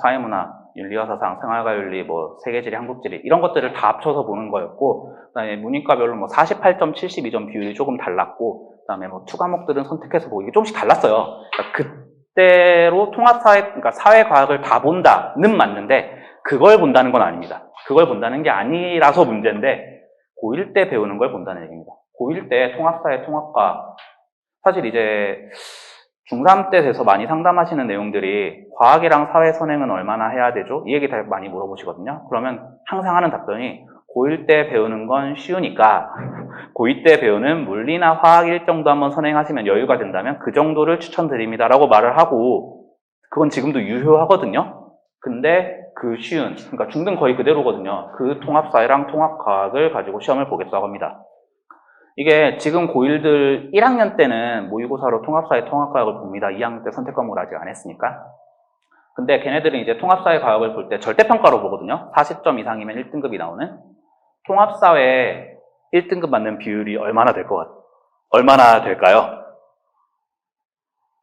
사회문화, 윤리와사상, 생활과윤리, 세계지리, 한국지리, 이런 것들을 다 합쳐서 보는 거였고, 그 다음에 문이과별로 48점, 72점 비율이 조금 달랐고, 그 다음에 투과목들은 선택해서 보기 조금씩 달랐어요. 그러니까 그때로 그러니까 사회과학을 다 본다는 맞는데, 그걸 본다는 건 아닙니다. 그걸 본다는 게 아니라서 문제인데, 고1 때 배우는 걸 본다는 얘기입니다. 고1 때 통합사회, 통합과학, 사실 이제 중3 때 돼서 많이 상담하시는 내용들이 과학이랑 사회 선행은 얼마나 해야 되죠? 이 얘기 다 많이 물어보시거든요. 그러면 항상 하는 답변이 고1 때 배우는 건 쉬우니까 고2 때 배우는 물리나 화학 일정도 한번 선행하시면 여유가 된다면 그 정도를 추천드립니다 라고 말을 하고, 그건 지금도 유효하거든요. 근데 그 쉬운, 그러니까 중등 거의 그대로거든요. 그 통합사회랑 통합과학을 가지고 시험을 보겠다고 합니다. 이게 지금 고1들 1학년 때는 모의고사로 통합사회, 통합과학을 봅니다. 2학년 때 선택과목을 아직 안 했으니까. 근데 걔네들은 이제 통합사회 과학을 볼 때 절대평가로 보거든요. 40점 이상이면 1등급이 나오는. 통합사회 1등급 맞는 비율이 얼마나 될까요?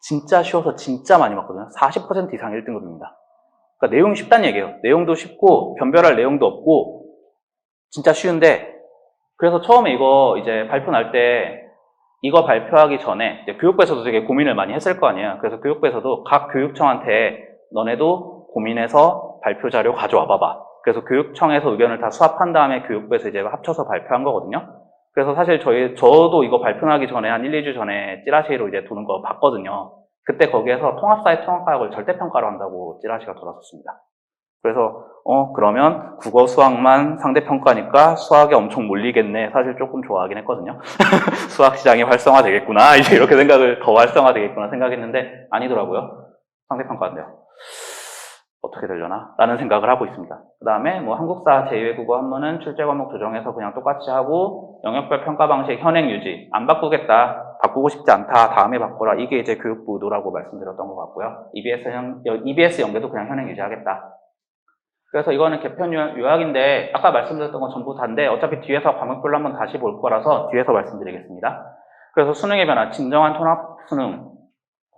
진짜 쉬워서 진짜 많이 맞거든요. 40% 이상 1등급입니다. 그러니까 내용이 쉽다는 얘기예요. 내용도 쉽고 변별할 내용도 없고 진짜 쉬운데, 그래서 처음에 이거 이제 발표 날 때 이거 발표하기 전에 이제 교육부에서도 되게 고민을 많이 했을 거 아니에요. 그래서 교육부에서도 각 교육청한테 너네도 고민해서 발표 자료 가져와 봐봐. 그래서 교육청에서 의견을 다 수합한 다음에 교육부에서 이제 합쳐서 발표한 거거든요. 그래서 사실 저도 이거 발표 나기 전에 한 1, 2주 전에 찌라시로 이제 도는 거 봤거든요. 그때 거기에서 통합사회, 통합과학을 절대평가로 한다고 찌라시가 돌았었습니다. 그래서 그러면 국어, 수학만 상대평가니까 수학에 엄청 몰리겠네. 사실 조금 좋아하긴 했거든요. 수학 시장이 활성화되겠구나. 이제 이렇게 더 활성화되겠구나 생각했는데 아니더라고요. 상대평가인데요. 어떻게 되려나? 라는 생각을 하고 있습니다. 그 다음에 한국사, 제2외국어 한문은 출제 과목 조정해서 그냥 똑같이 하고, 영역별 평가 방식 현행 유지. 안 바꾸겠다. 바꾸고 싶지 않다. 다음에 바꿔라. 이게 이제 교육부 의도라고 말씀드렸던 것 같고요. EBS 연계도 그냥 현행 유지하겠다. 그래서 이거는 개편 요약인데 아까 말씀드렸던 건 전부 다인데 어차피 뒤에서 과목별로 한번 다시 볼 거라서 뒤에서 말씀드리겠습니다. 그래서 수능의 변화, 진정한 통합 수능,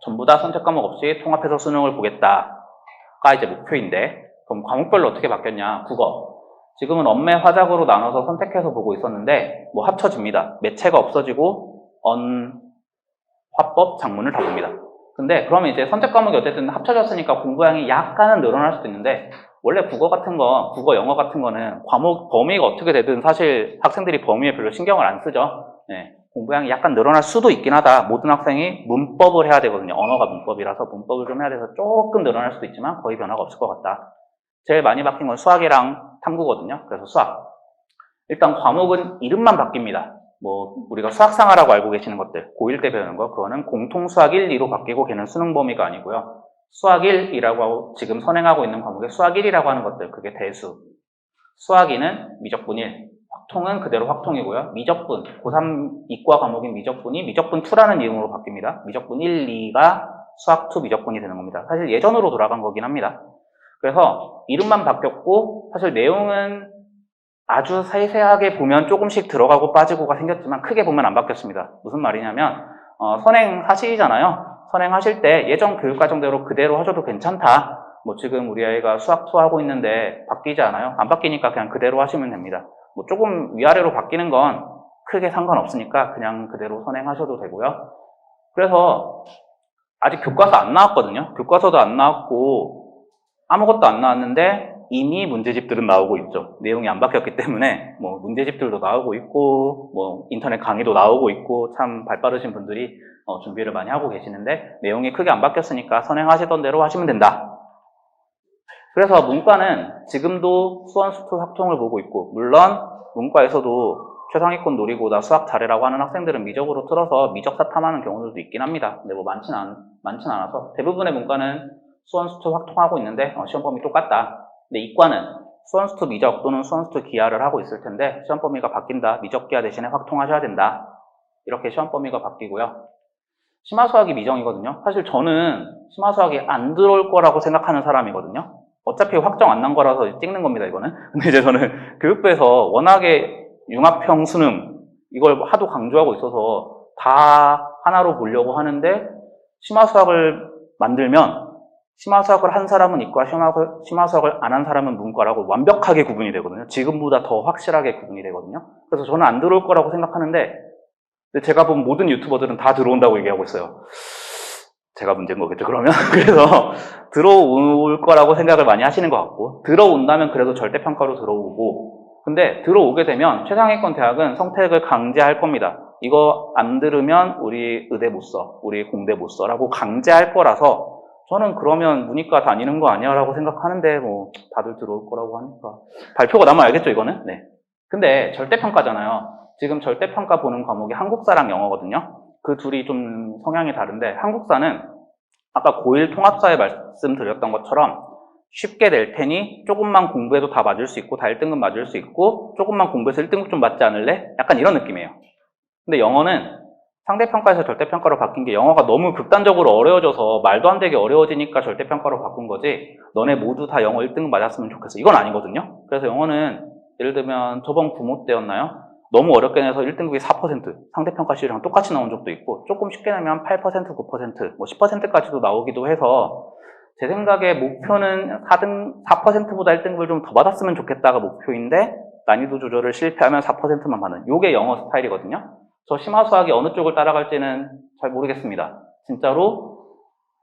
전부 다 선택 과목 없이 통합해서 수능을 보겠다가 이제 목표인데, 그럼 과목별로 어떻게 바뀌었냐? 국어. 지금은 언매 화작으로 나눠서 선택해서 보고 있었는데 합쳐집니다. 매체가 없어지고 화법, 장문을 다 봅니다. 근데 그러면 이제 선택 과목이 어쨌든 합쳐졌으니까 공부량이 약간은 늘어날 수도 있는데, 원래 국어, 영어 같은 거는 과목 범위가 어떻게 되든 사실 학생들이 범위에 별로 신경을 안 쓰죠. 네, 공부량이 약간 늘어날 수도 있긴 하다. 모든 학생이 문법을 해야 되거든요. 언어가 문법이라서 문법을 좀 해야 돼서 조금 늘어날 수도 있지만 거의 변화가 없을 것 같다. 제일 많이 바뀐 건 수학이랑 탐구거든요. 그래서 수학. 일단 과목은 이름만 바뀝니다. 우리가 수학상하라고 알고 계시는 것들, 고1 때 배우는 거, 그거는 공통수학 1, 2로 바뀌고 걔는 수능 범위가 아니고요. 수학 1이라고 지금 선행하고 있는 과목에 수학 1이라고 하는 것들, 그게 대수. 수학 2는 미적분 1. 확통은 그대로 확통이고요. 미적분, 고3 이과 과목인 미적분이 미적분 2라는 이름으로 바뀝니다. 미적분 1, 2가 수학 2 미적분이 되는 겁니다. 사실 예전으로 돌아간 거긴 합니다. 그래서 이름만 바뀌었고, 사실 내용은 아주 세세하게 보면 조금씩 들어가고 빠지고가 생겼지만 크게 보면 안 바뀌었습니다. 무슨 말이냐면 선행하시잖아요. 선행하실 때 예전 교육과정대로 그대로 하셔도 괜찮다. 지금 우리 아이가 수학 2 하고 있는데 바뀌지 않아요? 안 바뀌니까 그냥 그대로 하시면 됩니다. 조금 위아래로 바뀌는 건 크게 상관없으니까 그냥 그대로 선행하셔도 되고요. 그래서 아직 교과서 안 나왔거든요. 교과서도 안 나왔고 아무것도 안 나왔는데 이미 문제집들은 나오고 있죠. 내용이 안 바뀌었기 때문에 문제집들도 나오고 있고 인터넷 강의도 나오고 있고 참 발빠르신 분들이 준비를 많이 하고 계시는데 내용이 크게 안 바뀌었으니까 선행하시던 대로 하시면 된다. 그래서 문과는 지금도 수원수투 확통을 보고 있고, 물론 문과에서도 최상위권 노리고 나 수학 잘해라고 하는 학생들은 미적으로 틀어서 미적사 탐하는 경우들도 있긴 합니다. 근데 많진 않아서 대부분의 문과는 수원수투 확통하고 있는데 시험 범위 똑같다. 근데 이과는 수원수투 미적 또는 수원수투 기하를 하고 있을 텐데 시험 범위가 바뀐다. 미적 기하 대신에 확통하셔야 된다. 이렇게 시험 범위가 바뀌고요. 심화수학이 미정이거든요. 사실 저는 심화수학이 안 들어올 거라고 생각하는 사람이거든요. 어차피 확정 안 난 거라서 찍는 겁니다, 이거는. 근데 이제 저는 교육부에서 워낙에 융합형 수능, 이걸 하도 강조하고 있어서 다 하나로 보려고 하는데 심화수학을 만들면 심화수학을 한 사람은 이과, 심화수학을 안 한 사람은 문과라고 완벽하게 구분이 되거든요. 지금보다 더 확실하게 구분이 되거든요. 그래서 저는 안 들어올 거라고 생각하는데 제가 본 모든 유튜버들은 다 들어온다고 얘기하고 있어요. 제가 문제인 거겠죠, 그러면? 그래서 들어올 거라고 생각을 많이 하시는 것 같고, 들어온다면 그래도 절대평가로 들어오고, 근데 들어오게 되면 최상위권 대학은 선택을 강제할 겁니다. 이거 안 들으면 우리 의대 못 써, 우리 공대 못 써라고 강제할 거라서 저는 그러면 문이과 다니는 거 아니야 라고 생각하는데 뭐 다들 들어올 거라고 하니까 발표가 나면 알겠죠, 이거는? 네. 근데 절대평가잖아요. 지금 절대평가 보는 과목이 한국사랑 영어거든요. 그 둘이 좀 성향이 다른데 한국사는 아까 고1 통합사에 말씀드렸던 것처럼 쉽게 낼 테니 조금만 공부해도 다 맞을 수 있고 다 1등급 맞을 수 있고 조금만 공부해서 1등급 좀 맞지 않을래? 약간 이런 느낌이에요. 근데 영어는 상대평가에서 절대평가로 바뀐 게 영어가 너무 극단적으로 어려워져서 말도 안 되게 어려워지니까 절대평가로 바꾼 거지 너네 모두 다 영어 1등급 맞았으면 좋겠어. 이건 아니거든요. 그래서 영어는 예를 들면 저번 부모 때였나요? 너무 어렵게 내서 1등급이 4%, 상대평가 시랑 똑같이 나온 적도 있고 조금 쉽게 내면 8%, 9%, 뭐 10%까지도 나오기도 해서 제 생각에 목표는 4%보다 1등급을 좀 더 받았으면 좋겠다가 목표인데 난이도 조절을 실패하면 4%만 받는 이게 영어 스타일이거든요. 저 심화수학이 어느 쪽을 따라갈지는 잘 모르겠습니다. 진짜로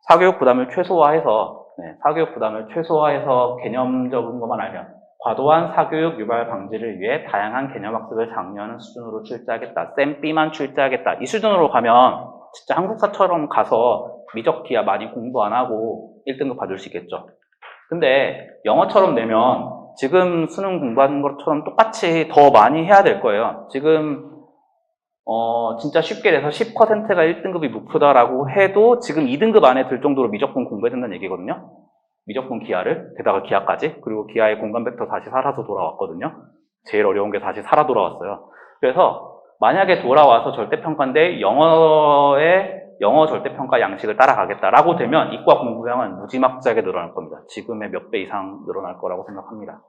사교육 부담을 최소화해서 사교육 부담을 최소화해서 개념적인 것만 알면 과도한 사교육 유발 방지를 위해 다양한 개념 학습을 장려하는 수준으로 출제하겠다. 쌤 B만 출제하겠다. 이 수준으로 가면 진짜 한국사처럼 가서 미적기야 많이 공부 안 하고 1등급 받을 수 있겠죠. 근데 영어처럼 내면 지금 수능 공부하는 것처럼 똑같이 더 많이 해야 될 거예요. 지금 진짜 쉽게 내서 10%가 1등급이 목표다라고 해도 지금 2등급 안에 들 정도로 미적분 공부해야 된다는 얘기거든요. 미적분 기하를, 게다가 기하까지, 그리고 기하의 공간 벡터 다시 살아서 돌아왔거든요. 제일 어려운 게 다시 살아 돌아왔어요. 그래서 만약에 돌아와서 절대평가인데 영어 절대평가 양식을 따라가겠다라고 되면 이과 공부량은 무지막지하게 늘어날 겁니다. 지금의 몇 배 이상 늘어날 거라고 생각합니다.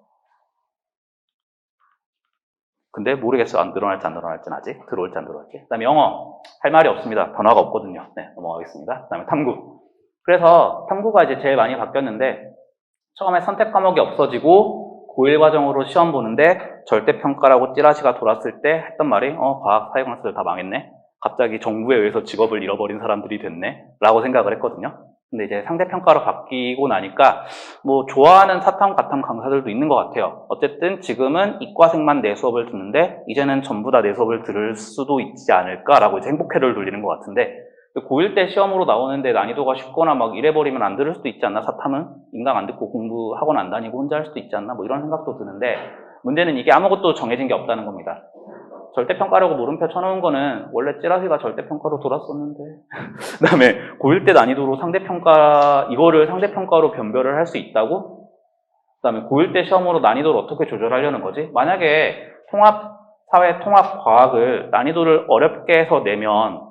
근데 모르겠어요. 안 늘어날지 안 늘어날지는 아직. 들어올지 안 들어올지. 그 다음에 영어. 할 말이 없습니다. 변화가 없거든요. 네, 넘어가겠습니다. 그 다음에 탐구. 그래서 탐구가 이제 제일 많이 바뀌었는데 처음에 선택 과목이 없어지고 고1 과정으로 시험 보는데 절대평가라고 찌라시가 돌았을 때 했던 말이 과학 사회과학들 다 망했네. 갑자기 정부에 의해서 직업을 잃어버린 사람들이 됐네. 라고 생각을 했거든요. 근데 이제 상대평가로 바뀌고 나니까 뭐 좋아하는 사탐, 과탐 강사들도 있는 것 같아요. 어쨌든 지금은 이과생만 내 수업을 듣는데 이제는 전부 다 내 수업을 들을 수도 있지 않을까라고 이제 행복회로를 돌리는 것 같은데 고1 때 시험으로 나오는데 난이도가 쉽거나 막 이래버리면 안 들을 수도 있지 않나? 사탐은? 인강 안 듣고 공부 학원 안 다니고 혼자 할 수도 있지 않나? 뭐 이런 생각도 드는데 문제는 이게 아무것도 정해진 게 없다는 겁니다. 절대평가라고 물음표 쳐놓은 거는 원래 찌라시가 절대평가로 돌았었는데 그 다음에 고1 때 난이도로 이거를 상대평가로 변별을 할 수 있다고? 그 다음에 고1 때 시험으로 난이도를 어떻게 조절하려는 거지? 만약에 사회 통합과학을 난이도를 어렵게 해서 내면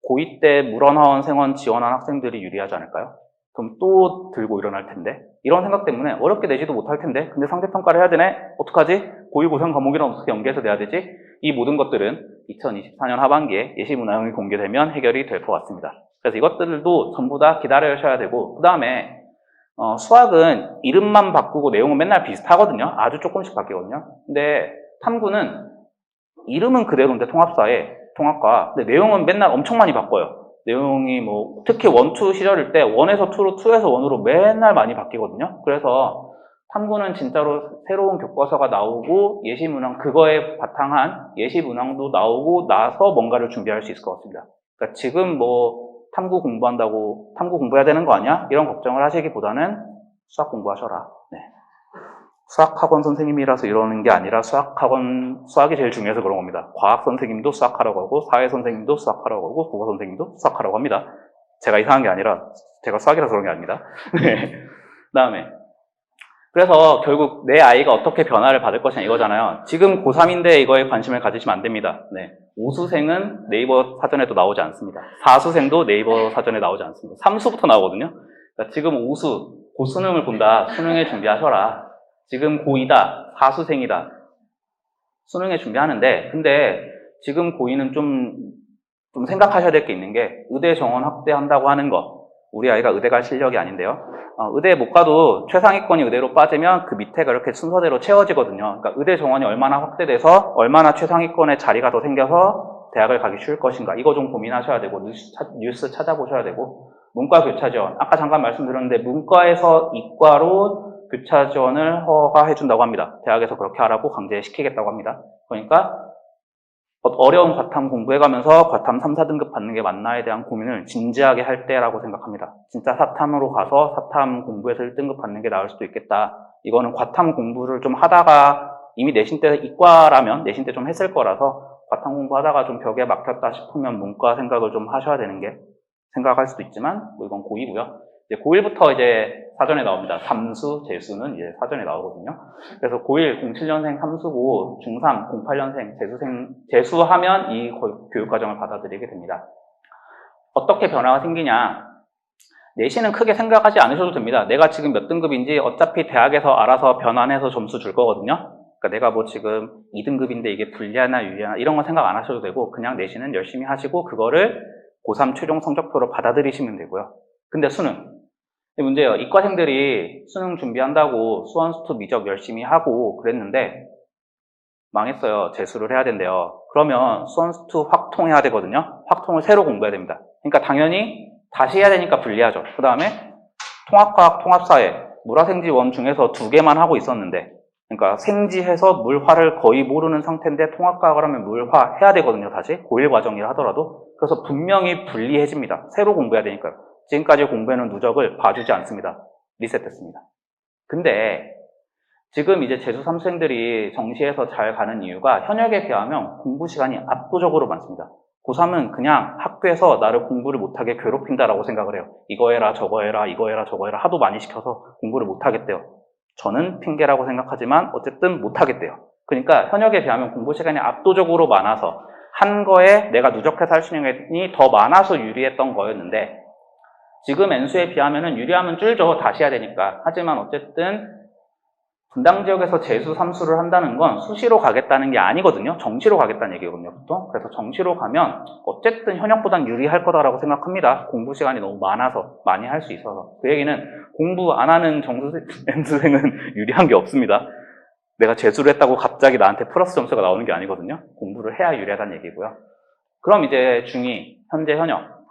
고2 때 물원화원 생원 지원한 학생들이 유리하지 않을까요? 그럼 또 들고 일어날 텐데 이런 생각 때문에 어렵게 내지도 못할 텐데 근데 상대평가를 해야 되네? 어떡하지? 고2 고생 과목이랑 어떻게 연계해서 내야 되지? 이 모든 것들은 2024년 하반기에 예시문항이 공개되면 해결이 될 것 같습니다. 그래서 이것들도 전부 다 기다려셔야 되고 그 다음에 수학은 이름만 바꾸고 내용은 맨날 비슷하거든요. 아주 조금씩 바뀌거든요. 근데 탐구는 이름은 그대로인데 통합과 근데 내용은 맨날 엄청 많이 바꿔요. 내용이 뭐 특히 1, 2 시절일 때 1에서 2로 2에서 1으로 맨날 많이 바뀌거든요. 그래서 탐구는 진짜로 새로운 교과서가 나오고 예시문항 그거에 바탕한 예시문항도 나오고 나서 뭔가를 준비할 수 있을 것 같습니다. 그러니까 지금 뭐 탐구 공부한다고 탐구 공부해야 되는 거 아니야? 이런 걱정을 하시기보다는 수학 공부하셔라. 네. 수학학원 선생님이라서 이러는 게 아니라 수학이 제일 중요해서 그런 겁니다. 과학 선생님도 수학하라고 하고 사회 선생님도 수학하라고 하고 국어 선생님도 수학하라고 합니다. 제가 이상한 게 아니라 제가 수학이라서 그런 게 아닙니다. 네. 그다음에 그래서 결국 내 아이가 어떻게 변화를 받을 것이냐 이거잖아요. 지금 고3인데 이거에 관심을 가지시면 안 됩니다. 네. 5수생은 네이버 사전에도 나오지 않습니다. 4수생도 네이버 사전에 나오지 않습니다. 3수부터 나오거든요. 그러니까 지금 5수, 고수능을 본다. 수능에 준비하셔라. 지금 고2다. 4수생이다. 수능에 준비하는데 근데 지금 고2는 좀 생각하셔야 될 게 있는 게 의대 정원 확대한다고 하는 거. 우리 아이가 의대 갈 실력이 아닌데요. 의대 못 가도 최상위권이 의대로 빠지면 그 밑에가 이렇게 순서대로 채워지거든요. 그러니까 의대 정원이 얼마나 확대돼서 얼마나 최상위권에 자리가 더 생겨서 대학을 가기 쉬울 것인가. 이거 좀 고민하셔야 되고 뉴스 찾아보셔야 되고 문과 교차 지원. 아까 잠깐 말씀드렸는데 문과에서 이과로 교차 지원을 허가해준다고 합니다. 대학에서 그렇게 하라고 강제시키겠다고 합니다. 그러니까 어려운 과탐 공부해가면서 과탐 3, 4등급 받는 게 맞나에 대한 고민을 진지하게 할 때라고 생각합니다. 진짜 사탐으로 가서 사탐 공부해서 1등급 받는 게 나을 수도 있겠다. 이거는 과탐 공부를 좀 하다가 이미 내신 때 이과라면 내신 때 좀 했을 거라서 과탐 공부하다가 좀 벽에 막혔다 싶으면 문과 생각을 좀 하셔야 되는 게 생각할 수도 있지만 뭐 이건 고2고요. 이제 고1부터 이제 사전에 나옵니다. 삼수, 재수는 이제 사전에 나오거든요. 그래서 고1 07년생 삼수고 중3 08년생 재수하면 이 교육과정을 받아들이게 됩니다. 어떻게 변화가 생기냐? 내신은 크게 생각하지 않으셔도 됩니다. 내가 지금 몇 등급인지 어차피 대학에서 알아서 변환해서 점수 줄 거거든요. 그러니까 내가 뭐 지금 2등급인데 이게 불리하나 유리하나 이런 건 생각 안 하셔도 되고 그냥 내신은 열심히 하시고 그거를 고3 최종 성적표로 받아들이시면 되고요. 근데 수능. 문제예요. 이과생들이 수능 준비한다고 수원수투 미적 열심히 하고 그랬는데 망했어요. 재수를 해야 된대요. 그러면 수원수투 확통해야 되거든요. 확통을 새로 공부해야 됩니다. 그러니까 당연히 다시 해야 되니까 불리하죠. 그 다음에 통합과학, 통합사회, 물화생지 원 중에서 2개만 하고 있었는데 그러니까 생지해서 물화를 거의 모르는 상태인데 통합과학을 하면 물화 해야 되거든요. 다시 고1 과정이라 하더라도. 그래서 분명히 불리해집니다. 새로 공부해야 되니까요. 지금까지 공부해놓은 누적을 봐주지 않습니다. 리셋됐습니다. 근데 지금 이제 재수 3수생들이 정시에서 잘 가는 이유가 현역에 비하면 공부 시간이 압도적으로 많습니다. 고3은 그냥 학교에서 나를 공부를 못하게 괴롭힌다라고 생각을 해요. 이거 해라 저거 해라 이거 해라 저거 해라 하도 많이 시켜서 공부를 못하겠대요. 저는 핑계라고 생각하지만 어쨌든 못하겠대요. 그러니까 현역에 비하면 공부 시간이 압도적으로 많아서 한 거에 내가 누적해서 할 수 있는 게 더 많아서 유리했던 거였는데 지금 N수에 비하면 유리함은 줄죠. 다시 해야 되니까. 하지만 어쨌든 분당 지역에서 재수 3수를 한다는 건 수시로 가겠다는 게 아니거든요. 정시로 가겠다는 얘기거든요. 보통. 그래서 정시로 가면 어쨌든 현역보단 유리할 거다라고 생각합니다. 공부 시간이 너무 많아서 많이 할 수 있어서. 그 얘기는 공부 안 하는 N수생은 유리한 게 없습니다. 내가 재수를 했다고 갑자기 나한테 플러스 점수가 나오는 게 아니거든요. 공부를 해야 유리하다는 얘기고요. 그럼 이제 중2, 현재 현역.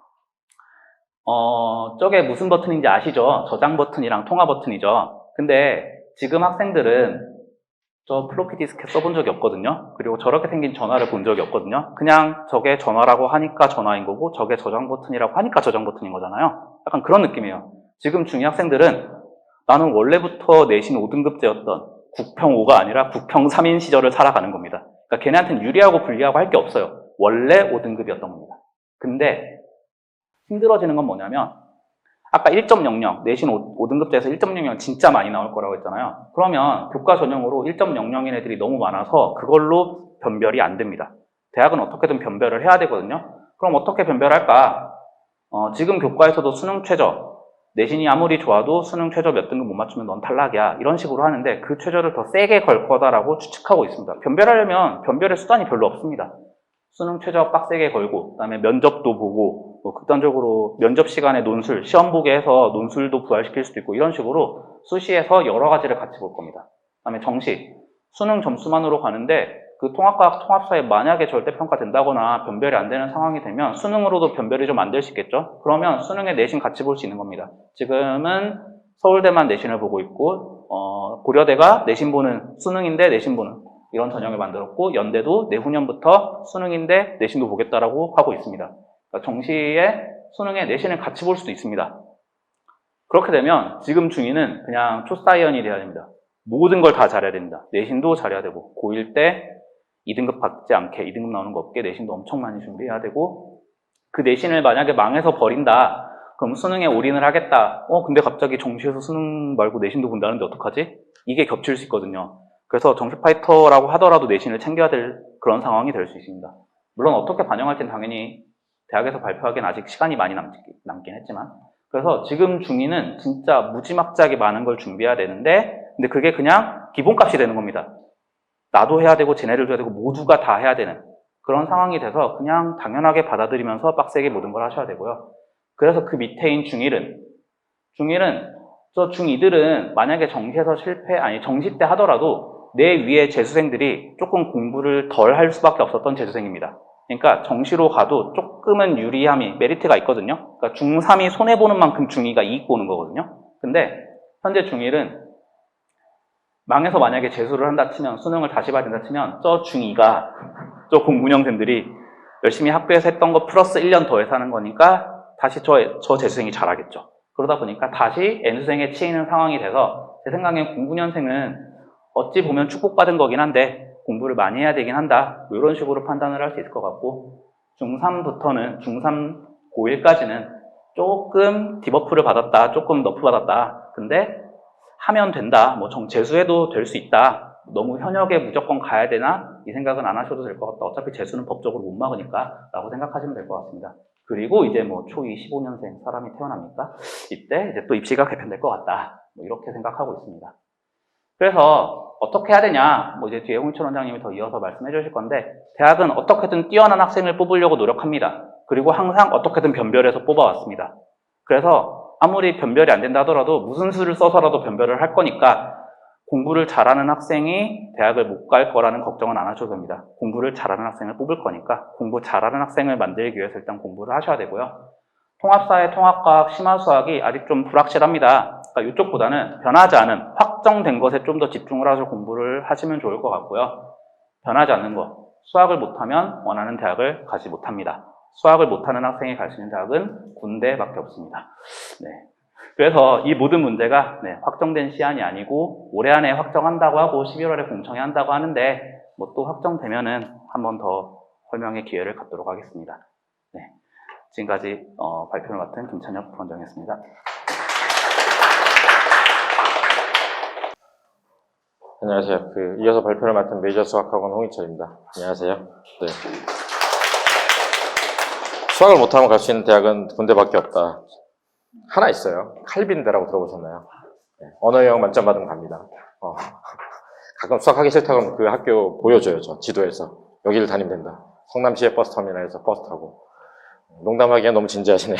저게 무슨 버튼인지 아시죠? 저장 버튼이랑 통화 버튼이죠. 근데 지금 학생들은 저 플로피 디스크 써본 적이 없거든요. 그리고 저렇게 생긴 전화를 본 적이 없거든요. 그냥 저게 전화라고 하니까 전화인 거고 저게 저장 버튼이라고 하니까 저장 버튼인 거잖아요. 약간 그런 느낌이에요. 지금 중2 학생들은 나는 원래부터 내신 5등급제였던 국평 5가 아니라 국평 3인 시절을 살아가는 겁니다. 그러니까 걔네한테는 유리하고 불리하고 할 게 없어요. 원래 5등급이었던 겁니다. 근데 힘들어지는 건 뭐냐면 아까 1.00 내신 5등급제에서 1.00 진짜 많이 나올 거라고 했잖아요. 그러면 교과 전형으로 1.00인 애들이 너무 많아서 그걸로 변별이 안 됩니다. 대학은 어떻게든 변별을 해야 되거든요. 그럼 어떻게 변별할까? 지금 교과에서도 수능 최저 내신이 아무리 좋아도 수능 최저 몇 등급 못 맞추면 넌 탈락이야 이런 식으로 하는데 그 최저를 더 세게 걸 거다라고 추측하고 있습니다. 변별하려면 변별의 수단이 별로 없습니다. 수능 최저 빡세게 걸고 그다음에 면접도 보고 뭐 극단적으로 면접 시간에 논술, 시험 보게 해서 논술도 부활시킬 수도 있고 이런 식으로 수시에서 여러 가지를 같이 볼 겁니다. 그다음에 정시, 수능 점수만으로 가는데 그 통합과학, 통합사에 만약에 절대평가 된다거나 변별이 안 되는 상황이 되면 수능으로도 변별이 좀 안 될 수 있겠죠? 그러면 수능의 내신 같이 볼 수 있는 겁니다. 지금은 서울대만 내신을 보고 있고 고려대가 내신 보는 수능인데 내신 보는 이런 전형을 만들었고 연대도 내후년부터 수능인데 내신도 보겠다라고 하고 있습니다. 그러니까 정시에 수능에 내신을 같이 볼 수도 있습니다. 그렇게 되면 지금 중2는 그냥 초사이언이 돼야 됩니다. 모든 걸 다 잘해야 됩니다. 내신도 잘해야 되고 고1 때 2등급 받지 않게 2등급 나오는 거 없게 내신도 엄청 많이 준비해야 되고 그 내신을 만약에 망해서 버린다. 그럼 수능에 올인을 하겠다. 근데 갑자기 정시에서 수능 말고 내신도 본다는데 어떡하지? 이게 겹칠 수 있거든요. 그래서 정시 파이터라고 하더라도 내신을 챙겨야 될 그런 상황이 될 수 있습니다. 물론 어떻게 반영할지는 당연히 대학에서 발표하기엔 아직 시간이 많이 남긴 했지만 그래서 지금 중2는 진짜 무지막지하게 많은 걸 준비해야 되는데 근데 그게 그냥 기본값이 되는 겁니다. 나도 해야 되고 쟤네들도 해야 되고 모두가 다 해야 되는 그런 상황이 돼서 그냥 당연하게 받아들이면서 빡세게 모든 걸 하셔야 되고요. 그래서 그 밑에인 중1은 저 중2들은 만약에 정시에서 정시 때 하더라도 내 위에 재수생들이 조금 공부를 덜 할 수밖에 없었던 재수생입니다. 그러니까 정시로 가도 조금은 메리트가 있거든요. 그러니까 중3이 손해보는 만큼 중2가 이익 보는 거거든요. 근데 현재 중1은 망해서 만약에 재수를 한다 치면, 수능을 다시 봐야 된다 치면 저 중2가 저 공군형생들이 열심히 학교에서 했던 거 플러스 1년 더해서 하는 거니까 다시 저 재수생이 잘하겠죠. 그러다 보니까 다시 N수생에 치이는 상황이 돼서 제 생각엔 공군년생은 어찌 보면 축복받은 거긴 한데 공부를 많이 해야 되긴 한다. 이런 식으로 판단을 할 수 있을 것 같고, 중3부터는 중3 고1까지는 조금 디버프를 받았다, 조금 너프 받았다. 근데 하면 된다. 재수해도 될 수 있다. 너무 현역에 무조건 가야 되나? 이 생각은 안 하셔도 될 것 같다. 어차피 재수는 법적으로 못 막으니까 라고 생각하시면 될 것 같습니다. 그리고 이제 초2 15년생 사람이 태어납니까? 이때 이제 또 입시가 개편될 것 같다. 이렇게 생각하고 있습니다. 그래서 어떻게 해야 되냐? 이제 뒤에 홍희철 원장님이 더 이어서 말씀해 주실 건데, 대학은 어떻게든 뛰어난 학생을 뽑으려고 노력합니다. 그리고 항상 어떻게든 변별해서 뽑아왔습니다. 그래서 아무리 변별이 안 된다 하더라도 무슨 수를 써서라도 변별을 할 거니까 공부를 잘하는 학생이 대학을 못 갈 거라는 걱정은 안 하셔도 됩니다. 공부를 잘하는 학생을 뽑을 거니까 공부 잘하는 학생을 만들기 위해서 일단 공부를 하셔야 되고요. 통합사회, 통합과학, 심화수학이 아직 좀 불확실합니다. 그러니까 이쪽보다는 변하지 않은 확정된 것에 좀 더 집중을 하셔서 공부를 하시면 좋을 것 같고요. 변하지 않는 것, 수학을 못하면 원하는 대학을 가지 못합니다. 수학을 못하는 학생이 갈 수 있는 대학은 군대밖에 없습니다. 네. 그래서 이 모든 문제가 확정된 시한이 아니고 올해 안에 확정한다고 하고 11월에 공청회 한다고 하는데 또 확정되면은 한 번 더 설명의 기회를 갖도록 하겠습니다. 네. 지금까지 발표를 맡은 김찬혁 부원장이었습니다. 안녕하세요. 이어서 발표를 맡은 메이저 수학학원 홍희철입니다. 안녕하세요. 네. 수학을 못하면 갈 수 있는 대학은 군대밖에 없다. 하나 있어요. 칼빈대라고 들어보셨나요? 네. 언어 영역 만점 받으면 갑니다. 가끔 수학하기 싫다고 하면 그 학교 보여줘요. 저 지도에서. 여기를 다니면 된다. 성남시의 버스터미널에서 버스 타고. 농담하기엔 너무 진지하시네요.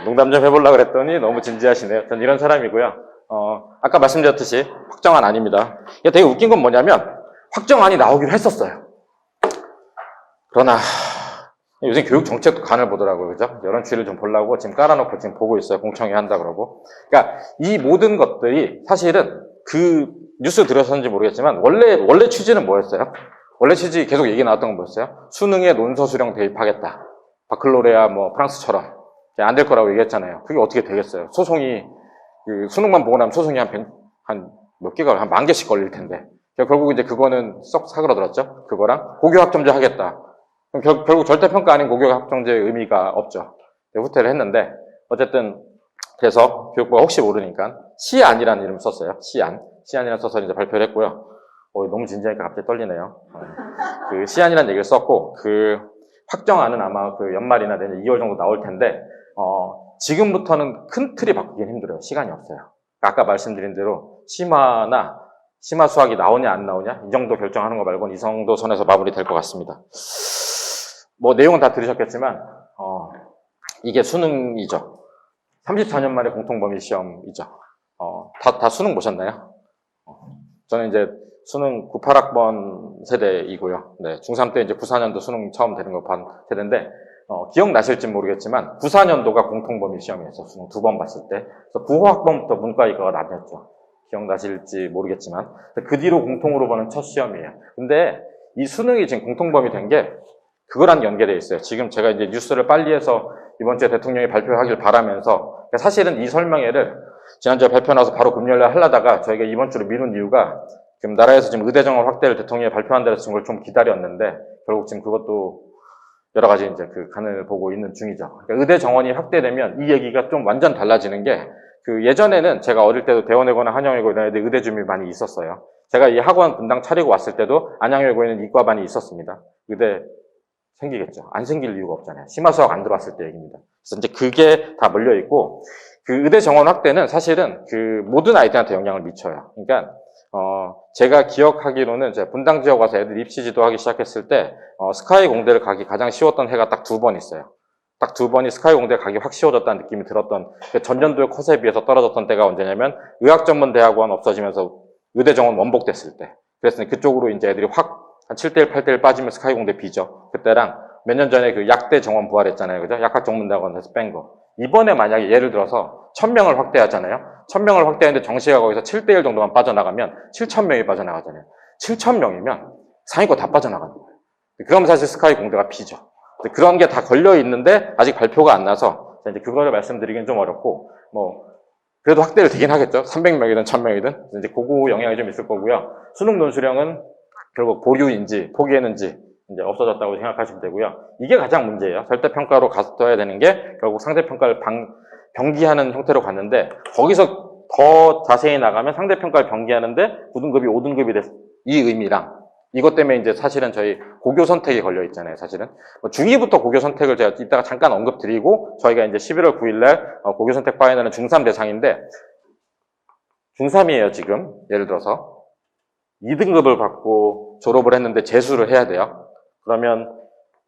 농담 좀 해보려고 그랬더니 너무 진지하시네요. 전 이런 사람이고요. 아까 말씀드렸듯이 확정안 아닙니다. 이게 되게 웃긴 건 뭐냐면 확정안이 나오기로 했었어요. 그러나 요새 교육 정책도 간을 보더라고요. 그죠? 여론 추이를 좀 보려고 지금 깔아놓고 지금 보고 있어요. 공청회 한다 그러고. 그러니까 이 모든 것들이 사실은 그 뉴스 들으셨는지 모르겠지만 원래 취지는 뭐였어요? 원래 취지 계속 얘기 나왔던 건 뭐였어요? 수능에 논서 수령 대입하겠다. 바클로레아 프랑스처럼 안 될 거라고 얘기했잖아요. 그게 어떻게 되겠어요? 소송이 수능만 보고 나면 소송이 한 몇 개가 한 10,000개씩 걸릴 텐데. 결국 이제 그거는 썩 사그라들었죠. 그거랑 고교학점제 하겠다. 그럼 결국 절대평가 아닌 고교학점제의 의미가 없죠. 후퇴를 했는데 어쨌든 그래서 교육부가 혹시 모르니까 시안이라는 이름 썼어요. 시안이라는 써서 이제 발표를 했고요. 너무 진지하니까 갑자기 떨리네요. 그 시안이라는 얘기를 썼고 확정안은 아마 연말이나 내년 2월 정도 나올 텐데 지금부터는 큰 틀이 바꾸긴 힘들어요. 시간이 없어요. 아까 말씀드린 대로 심화 수학이 나오냐 안 나오냐 이 정도 결정하는 거 말고는 이 정도 선에서 마무리될 것 같습니다. 내용은 다 들으셨겠지만 이게 수능이죠. 34년 만에 공통범위 시험이죠. 다 수능 보셨나요? 저는 이제 수능 98학번 세대이고요. 네, 중3 때 이제 94년도 수능 처음 되는 거 본 세대인데 기억나실지 모르겠지만 94년도가 공통범위 시험이었어요. 수능 2번 봤을 때. 그래서 9학번부터 문과이과가 나뉘었죠. 기억나실지 모르겠지만 그 뒤로 공통으로 보는 첫 시험이에요. 근데 이 수능이 지금 공통범위 된 게 그거랑 연계되어 있어요. 지금 제가 이제 뉴스를 빨리 해서 이번 주에 대통령이 발표하길 바라면서 사실은 이 설명회를 지난주에 발표 나서 바로 금요일날 하려다가 저희가 이번 주로 미룬 이유가 지금 나라에서 지금 의대 정원 확대를 대통령이 발표한다 해서 그걸 좀 기다렸는데 결국 지금 그것도 여러 가지 이제 간을 보고 있는 중이죠. 그러니까 의대 정원이 확대되면 이 얘기가 좀 완전 달라지는 게 예전에는 제가 어릴 때도 대원외고나 한양외고 이런 애들 의대 준비 많이 있었어요. 제가 이 학원 분당 차리고 왔을 때도 안양외고에는 이과반이 있었습니다. 의대 생기겠죠. 안 생길 이유가 없잖아요. 심화수학 안 들어왔을 때 얘기입니다. 그래서 이제 그게 다 몰려 있고 의대 정원 확대는 사실은 모든 아이들한테 영향을 미쳐요. 그러니까 제가 기억하기로는 제가 분당 지역 와서 애들 입시 지도하기 시작했을 때, 스카이 공대를 가기 가장 쉬웠던 해가 딱 2번 있어요. 딱 2번이 스카이 공대 가기 확 쉬워졌다는 느낌이 들었던, 전년도의 컷에 비해서 떨어졌던 때가 언제냐면, 의학전문대학원 없어지면서 의대 정원 원복됐을 때. 그래서 그쪽으로 이제 애들이 확 한 7대1, 8대1 빠지면 스카이 공대 비죠. 그때랑 몇 년 전에 그 약대 정원 부활했잖아요. 그죠? 약학전문대학원에서 뺀 거. 이번에 만약에 예를 들어서 1000명을 확대하잖아요. 1000명을 확대하는데 정시가 거기서 7대1 정도만 빠져나가면 7000명이 빠져나가잖아요. 7000명이면 상위권 다 빠져나가는 거예요. 그러면 사실 스카이 공대가 비죠. 그런 게 다 걸려 있는데 아직 발표가 안 나서 이제 그거를 말씀드리긴 좀 어렵고, 그래도 확대를 되긴 하겠죠. 300명이든 1000명이든. 이제 그거 영향이 좀 있을 거고요. 수능 논술형은 결국 보류인지 포기했는지 이제 없어졌다고 생각하시면 되고요. 이게 가장 문제예요. 절대평가로 갔어야 되는 게 결국 상대평가를 병기하는 형태로 갔는데, 거기서 더 자세히 나가면 상대평가를 병기하는데 9등급이 5등급이 됐, 이 의미랑 이것 때문에 이제 사실은 저희 고교 선택이 걸려 있잖아요. 사실은 중2부터 고교 선택을 제가 이따가 잠깐 언급드리고, 저희가 이제 11월 9일날 고교 선택 파이널은 중3 대상인데, 중3이에요 지금. 예를 들어서 2등급을 받고 졸업을 했는데 재수를 해야 돼요. 그러면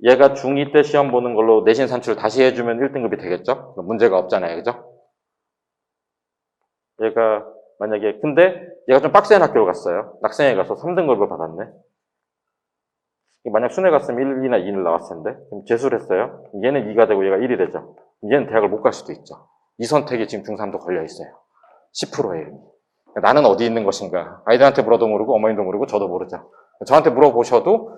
얘가 중2 때 시험 보는 걸로 내신 산출을 다시 해주면 1등급이 되겠죠? 문제가 없잖아요. 그죠? 얘가 만약에, 근데 얘가 좀 빡센 학교를 갔어요. 낙생에 가서 3등급을 받았네. 만약 순회 갔으면 1이나 2를 나왔을 텐데, 그럼 재수를 했어요. 얘는 2가 되고 얘가 1이 되죠. 얘는 대학을 못 갈 수도 있죠. 이 선택이 지금 중3도 걸려 있어요. 10%예요. 나는 어디 있는 것인가? 아이들한테 물어도 모르고 어머님도 모르고 저도 모르죠. 저한테 물어보셔도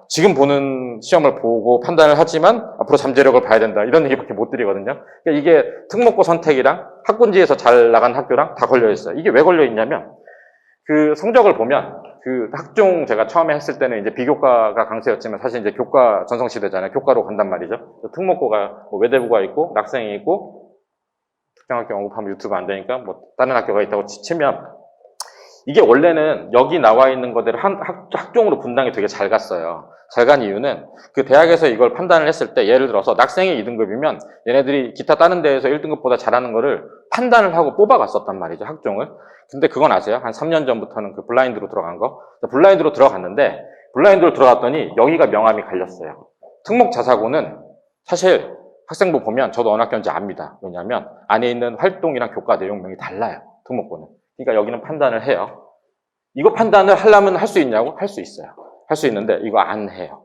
지금 보는 시험을 보고 판단을 하지만 앞으로 잠재력을 봐야 된다, 이런 얘기밖에 못 드리거든요. 그러니까 이게 특목고 선택이랑 학군지에서 잘 나간 학교랑 다 걸려 있어요. 이게 왜 걸려 있냐면, 그 성적을 보면 그 학종 제가 처음에 했을 때는 이제 비교과가 강세였지만 사실 이제 교과 전성시대잖아요. 교과로 간단 말이죠. 특목고가 외대부가 있고 낙생이 있고, 특정학교 언급하면 유튜브 안 되니까 다른 학교가 있다고 치면, 이게 원래는 여기 나와 있는 것들을 학종으로 분당이 되게 잘 갔어요. 잘 간 이유는 그 대학에서 이걸 판단을 했을 때, 예를 들어서 낙생이 2등급이면 얘네들이 기타 다른 데에서 1등급보다 잘하는 거를 판단을 하고 뽑아갔었단 말이죠, 학종을. 근데 그건 아세요? 한 3년 전부터는 그 블라인드로 들어간 거. 블라인드로 들어갔는데, 블라인드로 들어갔더니 여기가 명암이 갈렸어요. 특목 자사고는 사실 학생부 보면 저도 어느 학교인지 압니다. 왜냐하면 안에 있는 활동이랑 교과 내용명이 달라요, 특목고는. 그러니까 여기는 판단을 해요. 이거 판단을 하려면 할 수 있냐고? 할 수 있어요. 할 수 있는데 이거 안 해요.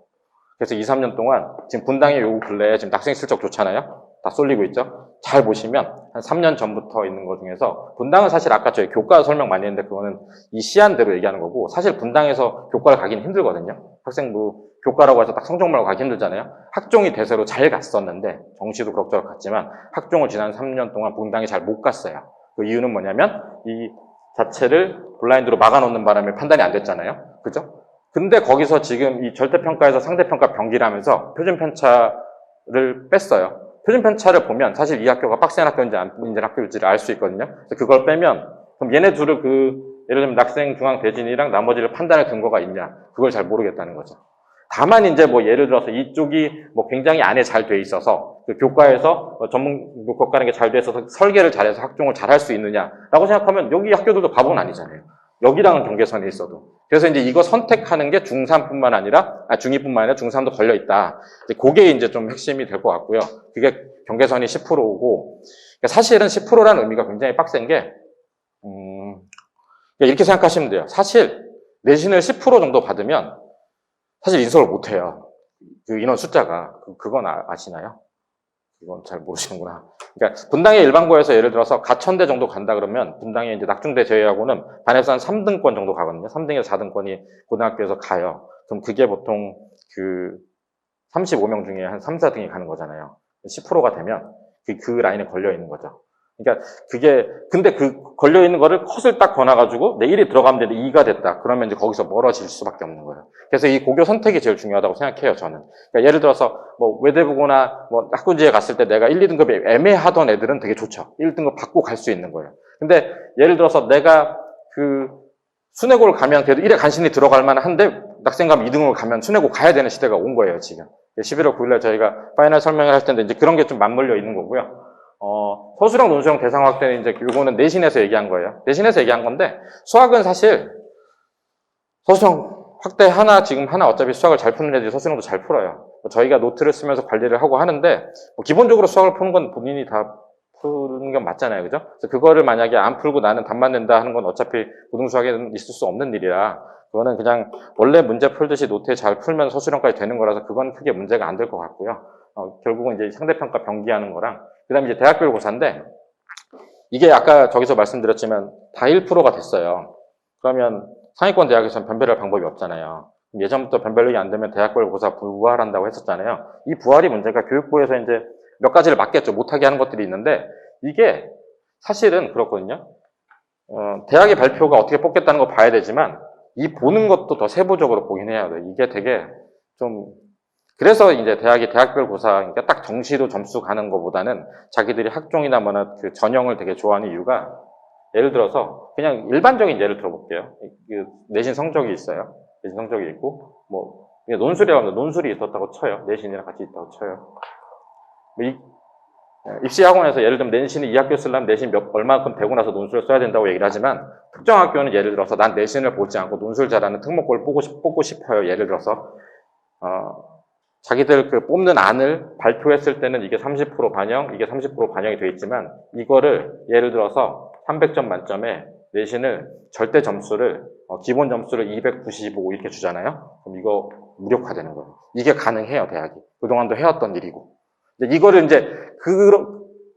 그래서 2, 3년 동안 지금 분당이 요 근래에 지금 낙생 실적 좋잖아요. 다 쏠리고 있죠. 잘 보시면 한 3년 전부터 있는 것 중에서, 분당은 사실 아까 저희 교과 설명 많이 했는데 그거는 이 시한대로 얘기하는 거고, 사실 분당에서 교과를 가긴 힘들거든요. 학생부 교과라고 해서 딱 성적만 가기 힘들잖아요. 학종이 대세로 잘 갔었는데, 정시도 그럭저럭 갔지만 학종을 지난 3년 동안 분당이 잘 못 갔어요. 그 이유는 뭐냐면 이 자체를 블라인드로 막아놓는 바람에 판단이 안 됐잖아요. 그죠? 근데 거기서 지금 이 절대평가에서 상대평가 병기를 하면서 표준편차를 뺐어요. 표준편차를 보면 사실 이 학교가 빡센 학교인지 안 빡센 학교인지를 알 수 있거든요. 그래서 그걸 빼면, 그럼 얘네 둘을 예를 들면 낙생, 중앙, 대진이랑 나머지를 판단할 근거가 있냐? 그걸 잘 모르겠다는 거죠. 다만 이제 예를 들어서 이쪽이 굉장히 안에 잘 돼 있어서, 그 교과에서 전문 교과라는 게 잘 돼 있어서 설계를 잘해서 학종을 잘 할 수 있느냐라고 생각하면 여기 학교들도 바보는 아니잖아요. 여기랑은 경계선에 있어도. 그래서 이제 이거 선택하는 게 중3뿐만 아니라, 중2뿐만 아니라 중3도 걸려 있다. 그게 이제 좀 핵심이 될 것 같고요. 그게 경계선이 10%고, 사실은 10%라는 의미가 굉장히 빡센 게, 이렇게 생각하시면 돼요. 사실 내신을 10% 정도 받으면 사실 인서울 못 해요. 그 인원 숫자가. 그건 아시나요? 이건 잘 모르시는구나. 그러니까 분당의 일반고에서 예를 들어서 가천대 정도 간다 그러면, 분당의 이제 낙중대 제외하고는 반에서 한 3등권 정도 가거든요. 3등에서 4등권이 고등학교에서 가요. 그럼 그게 보통 35명 중에 한 3, 4등이 가는 거잖아요. 10%가 되면 그 라인에 걸려 있는 거죠. 그러니까 근데 걸려 있는 거를 컷을 딱 거놔가지고 내 1이 들어가면 되는데 2가 됐다. 그러면 이제 거기서 멀어질 수밖에 없는 거예요. 그래서 이 고교 선택이 제일 중요하다고 생각해요, 저는. 그러니까 예를 들어서 외대부고나 학군지에 갔을 때 내가 1, 2등급이 애매하던 애들은 되게 좋죠. 1등급 받고 갈 수 있는 거예요. 근데 예를 들어서 내가 순회고를 가면 그래도 1에 간신히 들어갈 만한데, 낙생 가면 2등으로 가면 순회고 가야 되는 시대가 온 거예요, 지금. 11월 9일날 저희가 파이널 설명을 할 텐데 이제 그런 게 좀 맞물려 있는 거고요. 서술형, 논술형 대상 확대는 이제 요거는 내신에서 얘기한 거예요. 내신에서 얘기한 건데, 수학은 사실 서술형 확대 지금 하나 어차피 수학을 잘 푸는 애들이 서술형도 잘 풀어요. 저희가 노트를 쓰면서 관리를 하고 하는데, 기본적으로 수학을 푸는 건 본인이 다 푸는 건 맞잖아요. 그죠? 그래서 그거를 만약에 안 풀고 나는 답만 낸다 하는 건 어차피 고등수학에는 있을 수 없는 일이라, 그거는 그냥 원래 문제 풀듯이 노트에 잘 풀면 서술형까지 되는 거라서 그건 크게 문제가 안 될 것 같고요. 결국은 이제 상대평가 병기하는 거랑, 그 다음에 이제 대학별 고사인데, 이게 아까 저기서 말씀드렸지만 다 1%가 됐어요. 그러면 상위권 대학에서는 변별할 방법이 없잖아요. 예전부터 변별력이 안 되면 대학별 고사 부활한다고 했었잖아요. 이 부활이 문제가 교육부에서 이제 몇 가지를 막겠죠. 못하게 하는 것들이 있는데, 이게 사실은 그렇거든요. 대학의 발표가 어떻게 뽑겠다는 거 봐야 되지만, 이 보는 것도 더 세부적으로 보긴 해야 돼요. 이게 되게 좀, 그래서 이제 대학이 대학별 고사, 그러니까 딱 정시로 점수 가는 것보다는 자기들이 학종이나 뭐나 그 전형을 되게 좋아하는 이유가, 예를 들어서 그냥 일반적인 예를 들어볼게요. 내신 성적이 있어요. 내신 성적이 있고, 뭐, 논술이라고 하면 논술이 있었다고 쳐요. 내신이랑 같이 있다고 쳐요. 입시학원에서 예를 들면 내신을 이 학교 쓰려면 내신 얼마만큼 되고 나서 논술을 써야 된다고 얘기를 하지만, 특정 학교는 예를 들어서 난 내신을 보지 않고 논술 잘하는 특목고를 뽑고 싶어요. 예를 들어서 자기들 그 뽑는 안을 발표했을 때는 이게 30% 반영, 이게 30% 반영이 돼 있지만, 이거를 예를 들어서 300점 만점에 내신을 절대 점수를 기본 점수를 295 이렇게 주잖아요. 그럼 이거 무력화되는 거예요. 이게 가능해요, 대학이. 그동안도 해왔던 일이고. 이거를 이제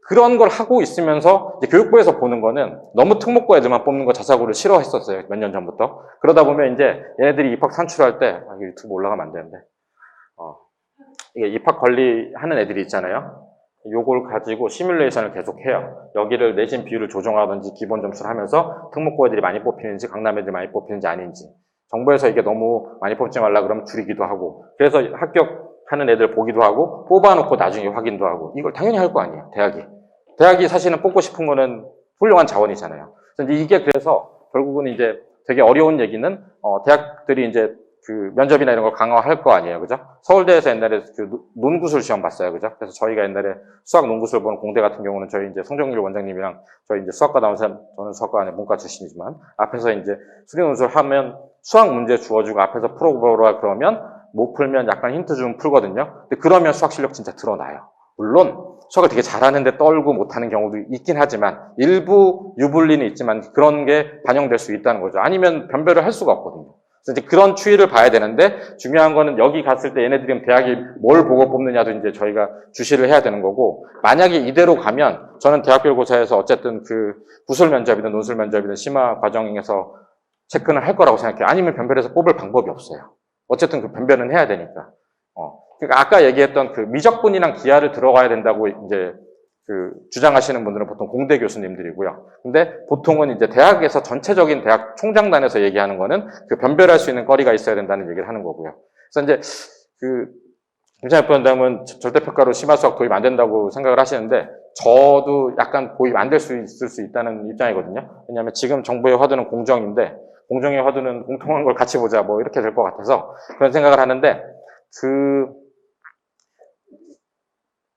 그런 걸 하고 있으면서 이제 교육부에서 보는 거는 너무 특목고 애들만 뽑는 거 자사고를 싫어했었어요. 몇 년 전부터. 그러다 보면 이제 얘네들이 입학 산출할 때, 유튜브 올라가면 안 되는데, 이게 입학 관리하는 애들이 있잖아요. 요걸 가지고 시뮬레이션을 계속 해요. 여기를 내신 비율을 조정하든지 기본 점수를 하면서 특목고 애들이 많이 뽑히는지 강남 애들이 많이 뽑히는지 아닌지. 정부에서 이게 너무 많이 뽑지 말라 그러면 줄이기도 하고. 그래서 합격하는 애들 보기도 하고 뽑아놓고 나중에 확인도 하고. 이걸 당연히 할 거 아니에요. 대학이 사실은 뽑고 싶은 거는 훌륭한 자원이잖아요. 이게 그래서 결국은 이제 되게 어려운 얘기는 대학들이 이제 그 면접이나 이런 걸 강화할 거 아니에요. 그죠? 서울대에서 옛날에 그 논구술 시험 봤어요. 그죠? 그래서 저희가 옛날에 수학 논구술 보는 공대 같은 경우는 저희 이제 송정률 원장님이랑 저희 이제 수학과 나온 사람, 저는 수학과 아니라 문과 출신이지만 앞에서 이제 수리 논술 하면 수학 문제 주어주고 앞에서 풀어보라 그러면 못 풀면 약간 힌트 좀 풀거든요. 근데 그러면 수학 실력 진짜 드러나요. 물론 수학을 되게 잘하는데 떨고 못하는 경우도 있긴 하지만 일부 유불리는 있지만 그런 게 반영될 수 있다는 거죠. 아니면 변별을 할 수가 없거든요. 그래서 이제 그런 추이를 봐야 되는데 중요한 거는 여기 갔을 때 얘네들이 대학이 뭘 보고 뽑느냐도 이제 저희가 주시를 해야 되는 거고, 만약에 이대로 가면 저는 대학별 고사에서 어쨌든 그 구술 면접이든 논술 면접이든 심화 과정에서 체크는 할 거라고 생각해요. 아니면 변별해서 뽑을 방법이 없어요. 어쨌든 그 변별은 해야 되니까. 그러니까 아까 얘기했던 그 미적분이랑 기하를 들어가야 된다고 이제 그 주장하시는 분들은 보통 공대 교수님들이고요. 근데 보통은 이제 대학에서 전체적인 대학 총장단에서 얘기하는 거는 그 변별할 수 있는 거리가 있어야 된다는 얘기를 하는 거고요. 그래서 이제 그 김찬엽 부원장은 절대평가로 심화 수학 도입 안 된다고 생각을 하시는데 저도 약간 도입 안 될 수 있을 수 있다는 입장이거든요. 왜냐하면 지금 정부의 화두는 공정인데 공정의 화두는 공통한 걸 같이 보자 뭐 이렇게 될 것 같아서 그런 생각을 하는데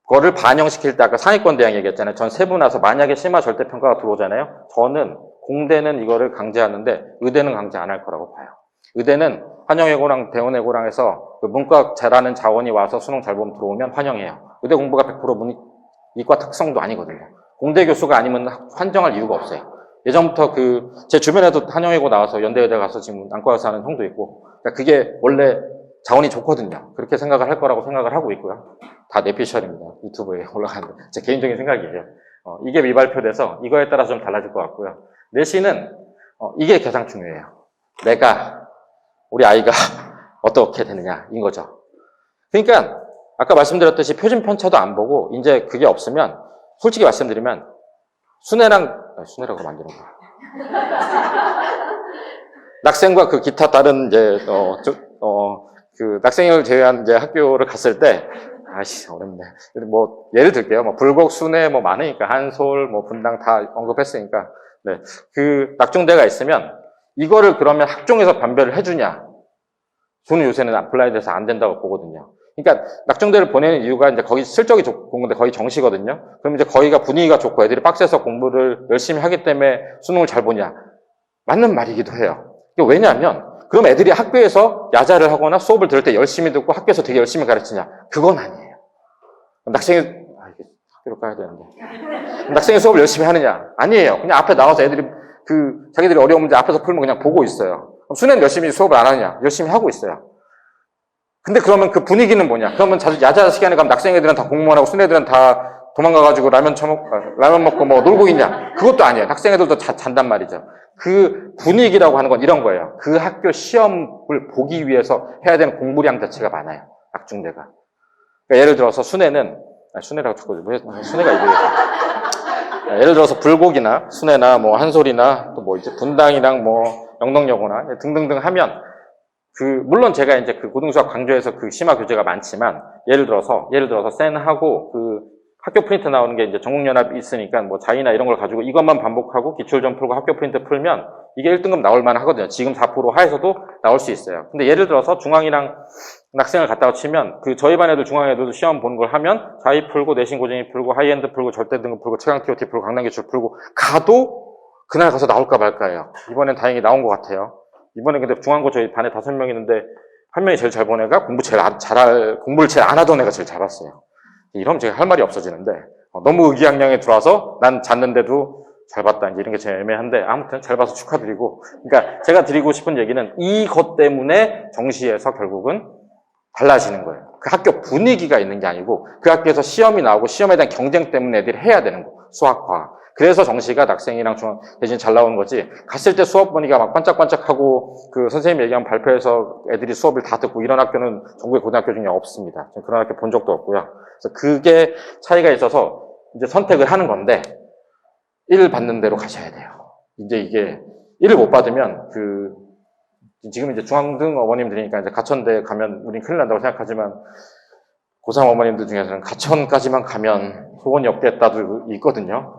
그거를 반영시킬 때 아까 상위권 대학 얘기했잖아요. 전 세부 나서 만약에 심화 절대평가가 들어오잖아요. 저는 공대는 이거를 강제하는데 의대는 강제 안 할 거라고 봐요. 의대는 환영외고랑 대원외고랑해서 그 문과 잘하는 자원이 와서 수능 잘 보면 들어오면 환영해요. 의대 공부가 100% 이과 특성도 아니거든요. 공대 교수가 아니면 환정할 이유가 없어요. 예전부터 제 주변에도 환영외고 나와서 연대의대 가서 지금 안과 의사 하는 형도 있고, 그러니까 그게 원래 자원이 좋거든요. 그렇게 생각을 할 거라고 생각을 하고 있고요. 다 내피셜입니다. 유튜브에 올라가는 제 개인적인 생각이에요. 이게 미발표돼서 이거에 따라서 좀 달라질 것 같고요. 내신은 이게 가장 중요해요. 우리 아이가 어떻게 되느냐인 거죠. 그러니까 아까 말씀드렸듯이 표준 편차도 안 보고 이제 그게 없으면 솔직히 말씀드리면 순회라고 만드는 거야. 낙생과 그 기타 다른 이제 그 낙생을 제외한 이제 학교를 갔을 때 어렵네. 뭐 예를 들게요. 뭐 불곡, 순회 뭐 많으니까 한솔, 뭐 분당 다 언급했으니까 네. 그 낙중대가 있으면 이거를 그러면 학종에서 변별을 해주냐? 저는 요새는 어플라이드에서 안 된다고 보거든요. 그러니까 낙중대를 보내는 이유가 이제 거기 실적이 좋은 건데 거의 정시거든요. 그럼 이제 거기가 분위기가 좋고 애들이 빡세서 공부를 열심히 하기 때문에 수능을 잘 보냐. 맞는 말이기도 해요. 왜냐하면 그럼 애들이 학교에서 야자를 하거나 수업을 들을 때 열심히 듣고 학교에서 되게 열심히 가르치냐. 그건 아니에요. 낙생이 이게 학교로 가야 되는데. 낙생이 수업을 열심히 하느냐. 아니에요. 그냥 앞에 나와서 애들이 자기들이 어려운 문제 앞에서 풀면 그냥 보고 있어요. 그럼 수능 열심히 수업을 안 하느냐. 열심히 하고 있어요. 근데 그러면 그 분위기는 뭐냐? 그러면 야자 시간에 가면 낙생 애들은 다 공무원하고 순 애들은 다 도망가가지고 라면 먹고 뭐 놀고 있냐? 그것도 아니에요. 학생 애들도 잔단 말이죠. 그 분위기라고 하는 건 이런 거예요. 그 학교 시험을 보기 위해서 해야 되는 공부량 자체가 많아요. 낙중대가. 그러니까 예를 들어서 순애라고 자꾸 순애가 이거예요. 예를 들어서 불고기나 순애나 뭐 한솔이나 또 뭐 이제 분당이랑 뭐 영덕여고나 등등등 하면 물론 제가 이제 그 고등수학 강조해서 그 심화 교재가 많지만, 예를 들어서 센하고 학교 프린트 나오는 게 이제 전국연합이 있으니까 뭐 자이나 이런 걸 가지고 이것만 반복하고 기출 좀 풀고 학교 프린트 풀면 이게 1등급 나올 만 하거든요. 지금 4% 하에서도 나올 수 있어요. 근데 예를 들어서 중앙이랑 낙생을 갖다가 치면 저희 반 애들 중앙 애들도 시험 보는 걸 하면 자이 풀고 내신 고쟁이 풀고 하이엔드 풀고 절대 등급 풀고 최강 TOT 풀고 강남 기출 풀고 가도 그날 가서 나올까 말까예요. 이번엔 다행히 나온 것 같아요. 이번에 근데 중앙고 저희 반에 5명 있는데 한 명이 제일 잘 본 애가 공부를 제일 안 하던 애가 제일 잘 왔어요. 이러면 제가 할 말이 없어지는데 너무 의기양양에 들어와서 난 잤는데도 잘 봤다 이제 이런 게 제일 애매한데 아무튼 잘 봐서 축하드리고, 그러니까 제가 드리고 싶은 얘기는 이것 때문에 정시에서 결국은 달라지는 거예요. 그 학교 분위기가 있는 게 아니고 그 학교에서 시험이 나오고 시험에 대한 경쟁 때문에 애들이 해야 되는 거. 수학, 과학. 그래서 정시가 낙생이랑 중앙 대신 잘 나오는 거지. 갔을 때 수업 보니까 막 반짝반짝하고 선생님이 얘기하면 발표해서 애들이 수업을 다 듣고 이런 학교는 전국의 고등학교 중에 없습니다. 그런 학교 본 적도 없고요. 그래서 그게 차이가 있어서 이제 선택을 하는 건데 1 받는 대로 가셔야 돼요. 이제 이게 1을 못 받으면 지금 이제 중앙등 어머님들이니까 이제 가천대 가면 우린 큰일 난다고 생각하지만 고3 어머님들 중에서는 가천까지만 가면 소원이 없겠다도 있거든요.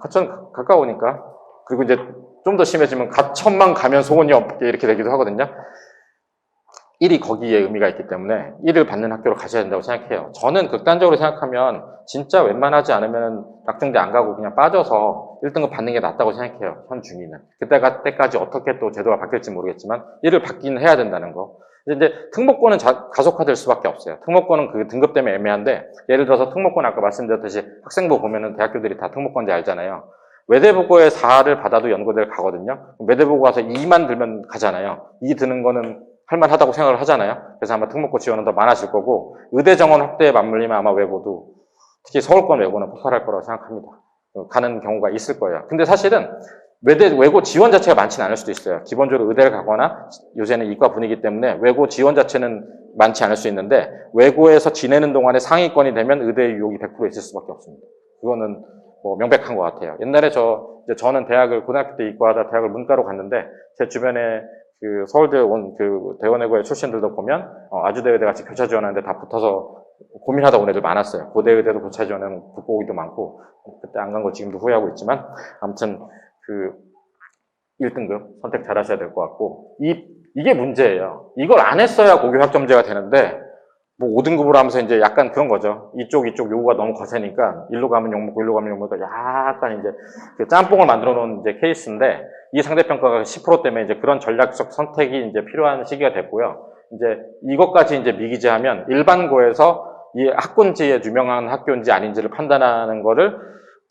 가천 가까우니까. 그리고 이제 좀 더 심해지면 가천만 가면 소원이 없게 이렇게 되기도 하거든요. 1이 거기에 의미가 있기 때문에 1을 받는 학교로 가셔야 된다고 생각해요. 저는 극단적으로 생각하면 진짜 웬만하지 않으면 낙중대 안 가고 그냥 빠져서 1등급 받는 게 낫다고 생각해요. 현 중위는. 그때까지 어떻게 또 제도가 바뀔지 모르겠지만 1을 받긴 해야 된다는 거. 이제 특목고는 가속화될 수밖에 없어요. 특목고는 그 등급 때문에 애매한데, 예를 들어서 특목고는 아까 말씀드렸듯이 학생부 보면은 대학교들이 다 특목고인지 알잖아요. 외대보고에 4를 받아도 연고대를 가거든요. 외대보고 가서 2만 들면 가잖아요. 2 드는 거는 할만하다고 생각을 하잖아요. 그래서 아마 특목고 지원은 더 많아질 거고, 의대 정원 확대에 맞물리면 아마 외고도, 특히 서울권 외고는 폭발할 거라고 생각합니다. 가는 경우가 있을 거예요. 근데 사실은 외고 지원 자체가 많지는 않을 수도 있어요. 기본적으로 의대를 가거나 요새는 이과 분위기 때문에 외고 지원 자체는 많지 않을 수 있는데, 외고에서 지내는 동안에 상위권이 되면 의대 유혹이 100% 있을 수밖에 없습니다. 그거는 뭐 명백한 것 같아요. 옛날에 저는 고등학교 때 이과하다 대학을 문과로 갔는데, 제 주변에 서울대 온 대원외고의 출신들도 보면 아주대의대 같이 교차 지원하는데 다 붙어서 고민하다 온 애들 많았어요. 고대의대도 교차 지원하는 붙고 오기도 많고, 그때 안 간 거 지금도 후회하고 있지만, 아무튼 1등급 선택 잘 하셔야 될 것 같고, 이게 문제예요. 이걸 안 했어야 고교 학점제가 되는데, 뭐 5등급으로 하면서 이제 약간 그런 거죠. 이쪽 요구가 너무 거세니까, 일로 가면 욕먹고, 일로 가면 욕먹고, 약간 이제 짬뽕을 만들어 놓은 이제 케이스인데, 이 상대평가가 10% 때문에 이제 그런 전략적 선택이 이제 필요한 시기가 됐고요. 이제 이것까지 이제 미기재하면 일반고에서 이 학군지에 유명한 학교인지 아닌지를 판단하는 거를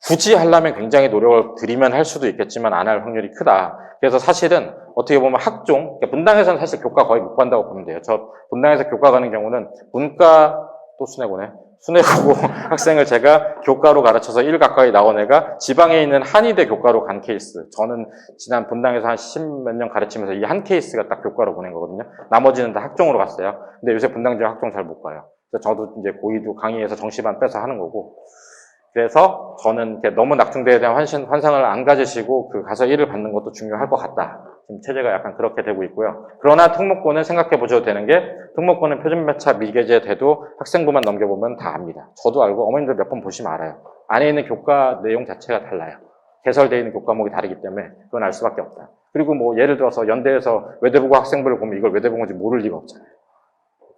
굳이 하려면 굉장히 노력을 들이면 할 수도 있겠지만 안 할 확률이 크다. 그래서 사실은 어떻게 보면 그러니까 분당에서는 사실 교과 거의 못 간다고 보면 돼요. 저 분당에서 교과 가는 경우는 문과, 또 순회고네. 순회고고 학생을 제가 교과로 가르쳐서 1 가까이 나온 애가 지방에 있는 한의대 교과로 간 케이스. 저는 지난 분당에서 한 10몇 년 가르치면서 이 한 케이스가 딱 교과로 보낸 거거든요. 나머지는 다 학종으로 갔어요. 근데 요새 분당 지역 학종 잘 못 가요. 그래서 저도 이제 고2도 강의에서 정시반 빼서 하는 거고. 그래서 저는 너무 낙중대에 대한 환상을 안 가지시고 가서 1을 받는 것도 중요할 것 같다. 지금 체제가 약간 그렇게 되고 있고요. 그러나 특목고는 생각해 보셔도 되는 게, 특목고는 표준매차 미개재 돼도 학생부만 넘겨보면 다 압니다. 저도 알고 어머님들 몇 번 보시면 알아요. 안에 있는 교과 내용 자체가 달라요. 개설되어 있는 교과목이 다르기 때문에 그건 알 수밖에 없다. 그리고 뭐 예를 들어서 연대에서 외대보고 학생부를 보면 이걸 외대보고인지 모를 리가 없잖아요.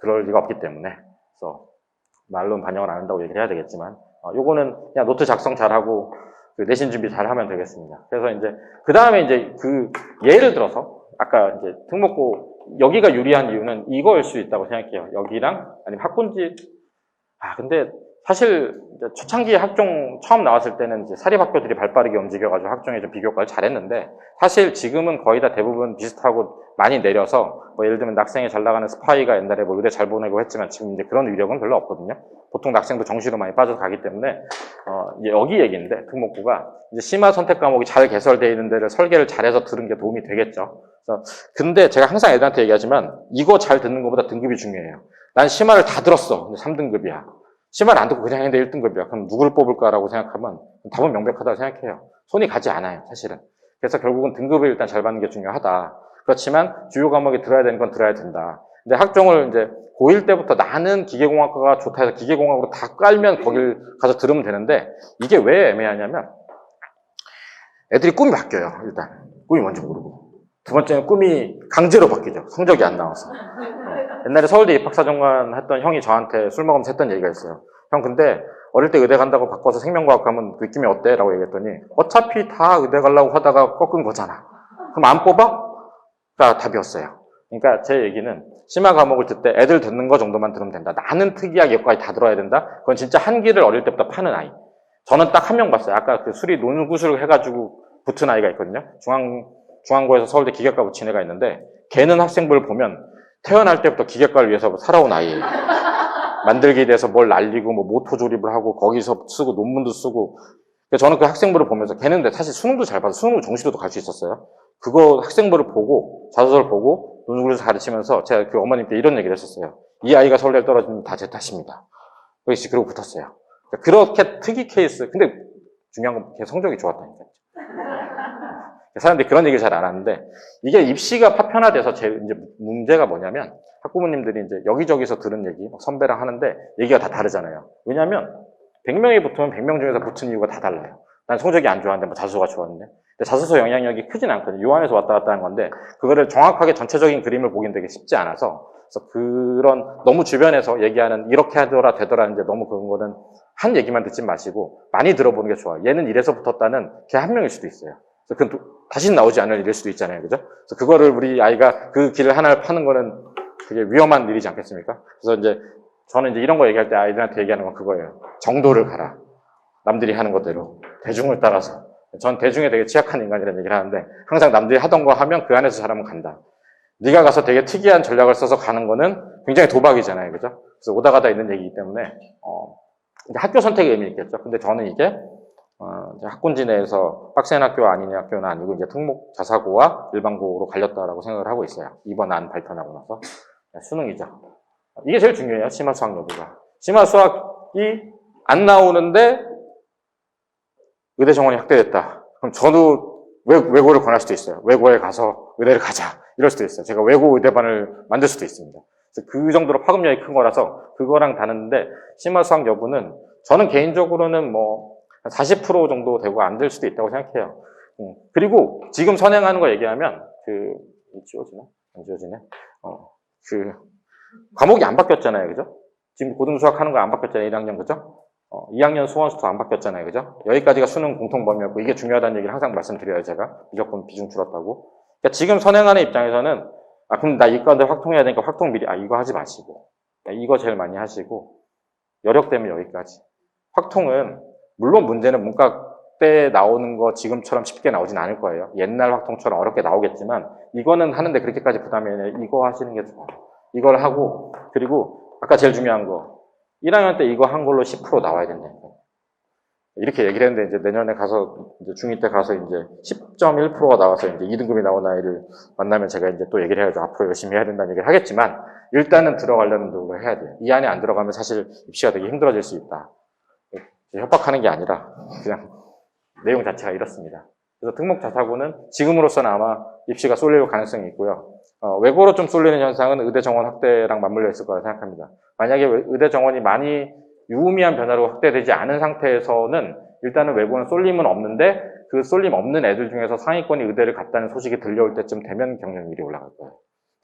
그럴 리가 없기 때문에 그래서 말로는 반영을 안 한다고 얘기를 해야 되겠지만, 요거는 그냥 노트 작성 잘하고, 그 내신 준비 잘하면 되겠습니다. 그래서 이제, 그 다음에 이제 예를 들어서, 아까 이제 특목고, 여기가 유리한 이유는 이거일 수 있다고 생각해요. 여기랑, 아니면 학군지, 근데 사실 초창기 학종 처음 나왔을 때는 이제 사립학교들이 발빠르게 움직여가지고 학종에 좀 비교과를 잘했는데 사실 지금은 거의 다 대부분 비슷하고 많이 내려서 뭐 예를 들면 낙생이 잘 나가는 스파이가 옛날에 뭐 의대 잘 보내고 했지만 지금 이제 그런 위력은 별로 없거든요. 보통 낙생도 정시로 많이 빠져서 가기 때문에 이제 여기 얘기인데 특목고가 이제 심화 선택 과목이 잘 개설되어 있는 데를 설계를 잘해서 들은 게 도움이 되겠죠. 그래서 근데 제가 항상 애들한테 얘기하지만 이거 잘 듣는 것보다 등급이 중요해요. 난 심화를 다 들었어. 근데 3등급이야. 심화를 안 듣고 그냥 했는데 1등급이야. 그럼 누굴 뽑을까라고 생각하면 답은 명백하다고 생각해요. 손이 가지 않아요, 사실은. 그래서 결국은 등급을 일단 잘 받는 게 중요하다. 그렇지만 주요 과목에 들어야 되는 건 들어야 된다. 근데 학종을 이제 고1 때부터 나는 기계공학과가 좋다 해서 기계공학으로 다 깔면 거길 가서 들으면 되는데 이게 왜 애매하냐면 애들이 꿈이 바뀌어요, 일단. 꿈이 뭔지 모르고. 두 번째는 꿈이 강제로 바뀌죠. 성적이 안 나와서. 옛날에 서울대 입학사정관 했던 형이 저한테 술 먹으면서 했던 얘기가 있어요. 형 근데 어릴 때 의대 간다고 바꿔서 생명과학 가면 느낌이 어때? 라고 얘기했더니 어차피 다 의대 가려고 하다가 꺾은 거잖아. 그럼 안 뽑아? 가 답이었어요. 그러니까 제 얘기는 심화 과목을 듣 때 애들 듣는 거 정도만 들으면 된다. 나는 특이하게 여기까지 다 들어야 된다. 그건 진짜 한기를 어릴 때부터 파는 아이. 저는 딱 한 명 봤어요. 아까 그 수리 논구술 해가지고 붙은 아이가 있거든요. 중앙고에서 서울대 기계과 붙인 애가 있는데 걔는 학생부를 보면 태어날 때부터 기계과를 위해서 살아온 아이예요. 만들기에 대해서 뭘 날리고 뭐 모토 조립을 하고 거기서 쓰고 논문도 쓰고. 저는 그 학생부를 보면서 걔는 근데 사실 수능도 잘 봐서 수능 정시도도 갈 수 있었어요. 그거 학생부를 보고 자소서를 보고 논문을 가르치면서 제가 그 어머님께 이런 얘기를 했었어요. 이 아이가 서울대에 떨어지면 다 제 탓입니다. 그러고 붙었어요. 그렇게 특이 케이스. 근데 중요한 건 걔 성적이 좋았다니까요. 사람들이 그런 얘기를 잘 안 하는데 이게 입시가 파편화돼서 제일 이제 문제가 뭐냐면 학부모님들이 이제 여기저기서 들은 얘기 선배랑 하는데 얘기가 다 다르잖아요. 왜냐하면 100명이 붙으면 100명 중에서 붙은 이유가 다 달라요. 난 성적이 안 좋았는데 뭐 자소서가 좋았는데 근데 자소서 영향력이 크진 않거든요. 요 안에서 왔다 갔다 하는 건데 그거를 정확하게 전체적인 그림을 보긴 되게 쉽지 않아서 그래서 그런 너무 주변에서 얘기하는 이렇게 하더라 되더라 이제 너무 그런 거는 한 얘기만 듣지 마시고 많이 들어보는 게 좋아요. 얘는 이래서 붙었다는 걔 한 명일 수도 있어요. 그건 다시는 나오지 않을 일일 수도 있잖아요. 그죠? 그래서 그거를 우리 아이가 그 길을 하나를 파는 거는 되게 위험한 일이지 않겠습니까? 그래서 이제 저는 이제 이런 거 얘기할 때 아이들한테 얘기하는 건 그거예요. 정도를 가라. 남들이 하는 것대로. 대중을 따라서. 전 대중에 되게 취약한 인간이라는 얘기를 하는데 항상 남들이 하던 거 하면 그 안에서 잘하면 간다. 네가 가서 되게 특이한 전략을 써서 가는 거는 굉장히 도박이잖아요. 그죠? 그래서 오다 가다 있는 얘기이기 때문에 이제 학교 선택의 의미 있겠죠. 근데 저는 이게 이제 학군지 내에서 빡센 학교 아니냐 학교는 아니고 이제 특목 자사고와 일반고로 갈렸다라고 생각을 하고 있어요. 이번 안 발표나고 나서. 수능이죠. 이게 제일 중요해요. 심화 수학 여부가. 심화 수학이 안 나오는데 의대 정원이 확대됐다. 그럼 저도 외고를 권할 수도 있어요. 외고에 가서 의대를 가자. 이럴 수도 있어요. 제가 외고 의대반을 만들 수도 있습니다. 그래서 그 정도로 파급력이 큰 거라서 그거랑 다른데 심화 수학 여부는 저는 개인적으로는 뭐 40% 정도 되고 안 될 수도 있다고 생각해요. 그리고 지금 선행하는 거 얘기하면 지워지나? 안 지워지네. 과목이 안 바뀌었잖아요. 그죠? 지금 고등수학 하는 거 안 바뀌었잖아요. 1학년 그죠? 2학년 수원수도 안 바뀌었잖아요. 그죠? 여기까지가 수능 공통 범위였고 이게 중요하다는 얘기를 항상 말씀드려요. 제가 무조건 비중 줄었다고. 그러니까 지금 선행하는 입장에서는 그럼 나 이과인데 확통해야 되니까 확통 미리 이거 하지 마시고 이거 제일 많이 하시고 여력되면 여기까지. 확통은 물론 문제는 문과 때 나오는 거 지금처럼 쉽게 나오진 않을 거예요. 옛날 확통처럼 어렵게 나오겠지만 이거는 하는데 그렇게까지 부담이 아니라 이거 하시는 게 좋아요. 이걸 하고 그리고 아까 제일 중요한 거 1학년 때 이거 한 걸로 10% 나와야 된다니까. 이렇게 얘기를 했는데 이제 내년에 가서 이제 중2 때 가서 이제 10.1%가 나와서 이제 2등급이 나온 아이를 만나면 제가 이제 또 얘기를 해야죠. 앞으로 열심히 해야 된다는 얘기를 하겠지만 일단은 들어가려는 노력을 해야 돼요. 이 안에 안 들어가면 사실 입시가 되게 힘들어질 수 있다. 협박하는 게 아니라 그냥 내용 자체가 이렇습니다. 그래서 특목 자사고는 지금으로서는 아마 입시가 쏠릴 가능성이 있고요. 외고로 좀 쏠리는 현상은 의대 정원 확대랑 맞물려 있을 거라 생각합니다. 만약에 의대 정원이 많이 유의미한 변화로 확대되지 않은 상태에서는 일단은 외고는 쏠림은 없는데 그 쏠림 없는 애들 중에서 상위권이 의대를 갔다는 소식이 들려올 때쯤 되면 경쟁률이 올라갈 거예요.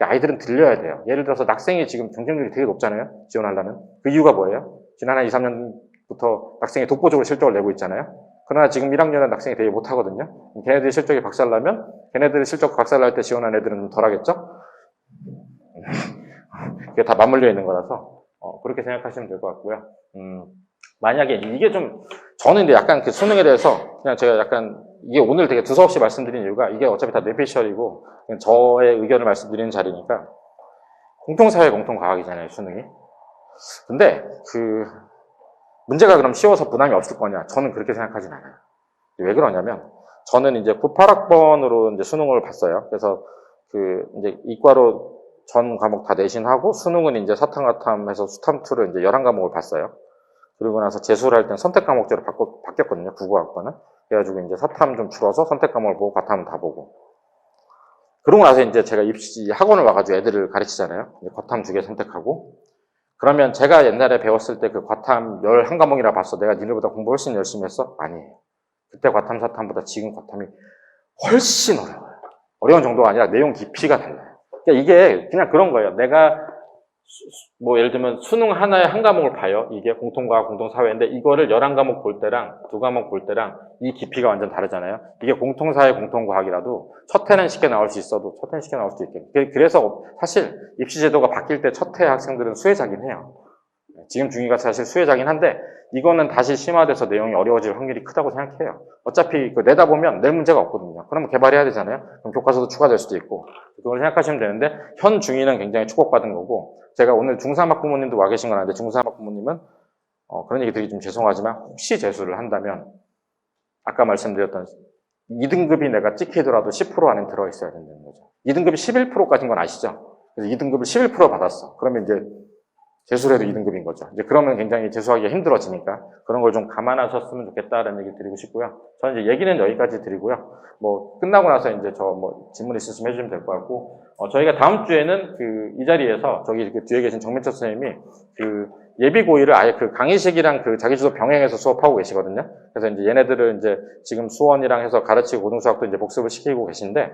아이들은 들려야 돼요. 예를 들어서 낙생이 지금 경쟁률이 되게 높잖아요. 지원하려면. 그 이유가 뭐예요? 지난 한 2, 3년부터 낙생이 독보적으로 실적을 내고 있잖아요. 그러나 지금 1학년은 낙생이 되게 못하거든요. 걔네들이 실적이 박살나면 걔네들이 실적 박살날 때 지원한 애들은 덜 하겠죠? 그게 다 맞물려 있는 거라서 그렇게 생각하시면 될 것 같고요. 만약에 이게 좀 저는 근데 약간 그 수능에 대해서 그냥 제가 약간 이게 오늘 되게 두서없이 말씀드린 이유가 이게 어차피 다 뇌피셜이고 그냥 저의 의견을 말씀드리는 자리니까 공통사회 공통과학이잖아요, 수능이. 근데 그 문제가 그럼 쉬워서 부담이 없을 거냐? 저는 그렇게 생각하진 않아요. 왜 그러냐면 저는 이제 98학번으로 이제 수능을 봤어요. 그래서 그 이제 이과로 전 과목 다 내신하고 수능은 이제 사탐과탐해서 수탐2를 이제 11과목을 봤어요. 그리고 나서 재수를 할 땐 선택 과목제로 바뀌었거든요. 국어학과는. 그래가지고 이제 사탐 좀 줄어서 선택 과목을 보고 과탐은 다 보고. 그러고 나서 이제 제가 입시 학원을 와가지고 애들을 가르치잖아요. 과탐 2개 선택하고. 그러면 제가 옛날에 배웠을 때 그 과탐 11과목이라 봤어. 내가 니네보다 공부 훨씬 열심히 했어? 아니에요. 그때 과탐, 사탐보다 지금 과탐이 훨씬 어려워요. 어려운 정도가 아니라 내용 깊이가 달라요. 그러니까 이게 그냥 그런 거예요. 내가 뭐 예를 들면 수능 하나에 한 과목을 봐요. 이게 공통과학, 공통사회인데 이거를 11과목 볼 때랑 2과목 볼 때랑 이 깊이가 완전 다르잖아요. 이게 공통사회, 공통과학이라도 첫 해는 쉽게 나올 수 있어도 첫 해는 쉽게 나올 수도 있겠고. 그래서 사실 입시제도가 바뀔 때 첫 해 학생들은 수혜자긴 해요. 지금 중2가 사실 수혜자긴 한데 이거는 다시 심화돼서 내용이 어려워질 확률이 크다고 생각해요. 어차피 내다 보면 낼 문제가 없거든요. 그러면 개발해야 되잖아요. 그럼 교과서도 추가될 수도 있고 그걸 생각하시면 되는데 현 중2는 굉장히 축복받은 거고 제가 오늘 중3 학부모님도 와 계신 건 아닌데 중3 학부모님은 그런 얘기 드리기 좀 죄송하지만 혹시 재수를 한다면 아까 말씀드렸던 2등급이 내가 찍히더라도 10% 안에 들어있어야 된다는 거죠. 2등급이 11%까지인 건 아시죠? 그래서 2등급을 11% 받았어. 그러면 이제 재수를 해도 2등급인 거죠. 이제 그러면 굉장히 재수하기가 힘들어지니까 그런 걸 좀 감안하셨으면 좋겠다라는 얘기 드리고 싶고요. 저는 이제 얘기는 여기까지 드리고요. 뭐 끝나고 나서 이제 저 뭐 질문 있으시면 해주시면 될 것 같고 저희가 다음 주에는 이 자리에서 저기 그 뒤에 계신 정민철 선생님이 그 예비 고의를 아예 그 강의식이랑 그 자기주도 병행해서 수업하고 계시거든요. 그래서 이제 얘네들을 이제 지금 수원이랑 해서 가르치고 고등수학도 이제 복습을 시키고 계신데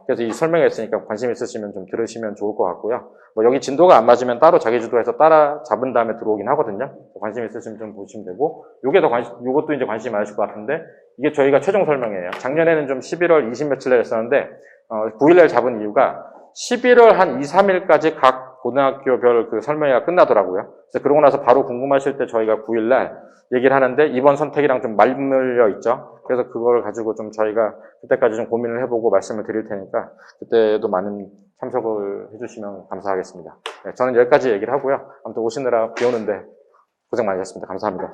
그래서 이 설명했으니까 관심 있으시면 좀 들으시면 좋을 것 같고요. 뭐 여기 진도가 안 맞으면 따로 자기주도해서 따라 잡은 다음에 들어오긴 하거든요. 관심 있으시면 좀 보시면 되고 요것도 이제 관심이 많으실 것 같은데 이게 저희가 최종 설명이에요. 작년에는 좀 11월 20 며칠에 했었는데 9일날 잡은 이유가 11월 한 2, 3일까지 각 고등학교별 그 설명회가 끝나더라고요. 그래서 그러고 나서 바로 궁금하실 때 저희가 9일날 얘기를 하는데 이번 선택이랑 좀 맞물려 있죠. 그래서 그걸 가지고 좀 저희가 그때까지 좀 고민을 해보고 말씀을 드릴 테니까 그때도 많은 참석을 해주시면 감사하겠습니다. 네, 저는 여기까지 얘기를 하고요. 아무튼 오시느라 비 오는데 고생 많으셨습니다. 감사합니다.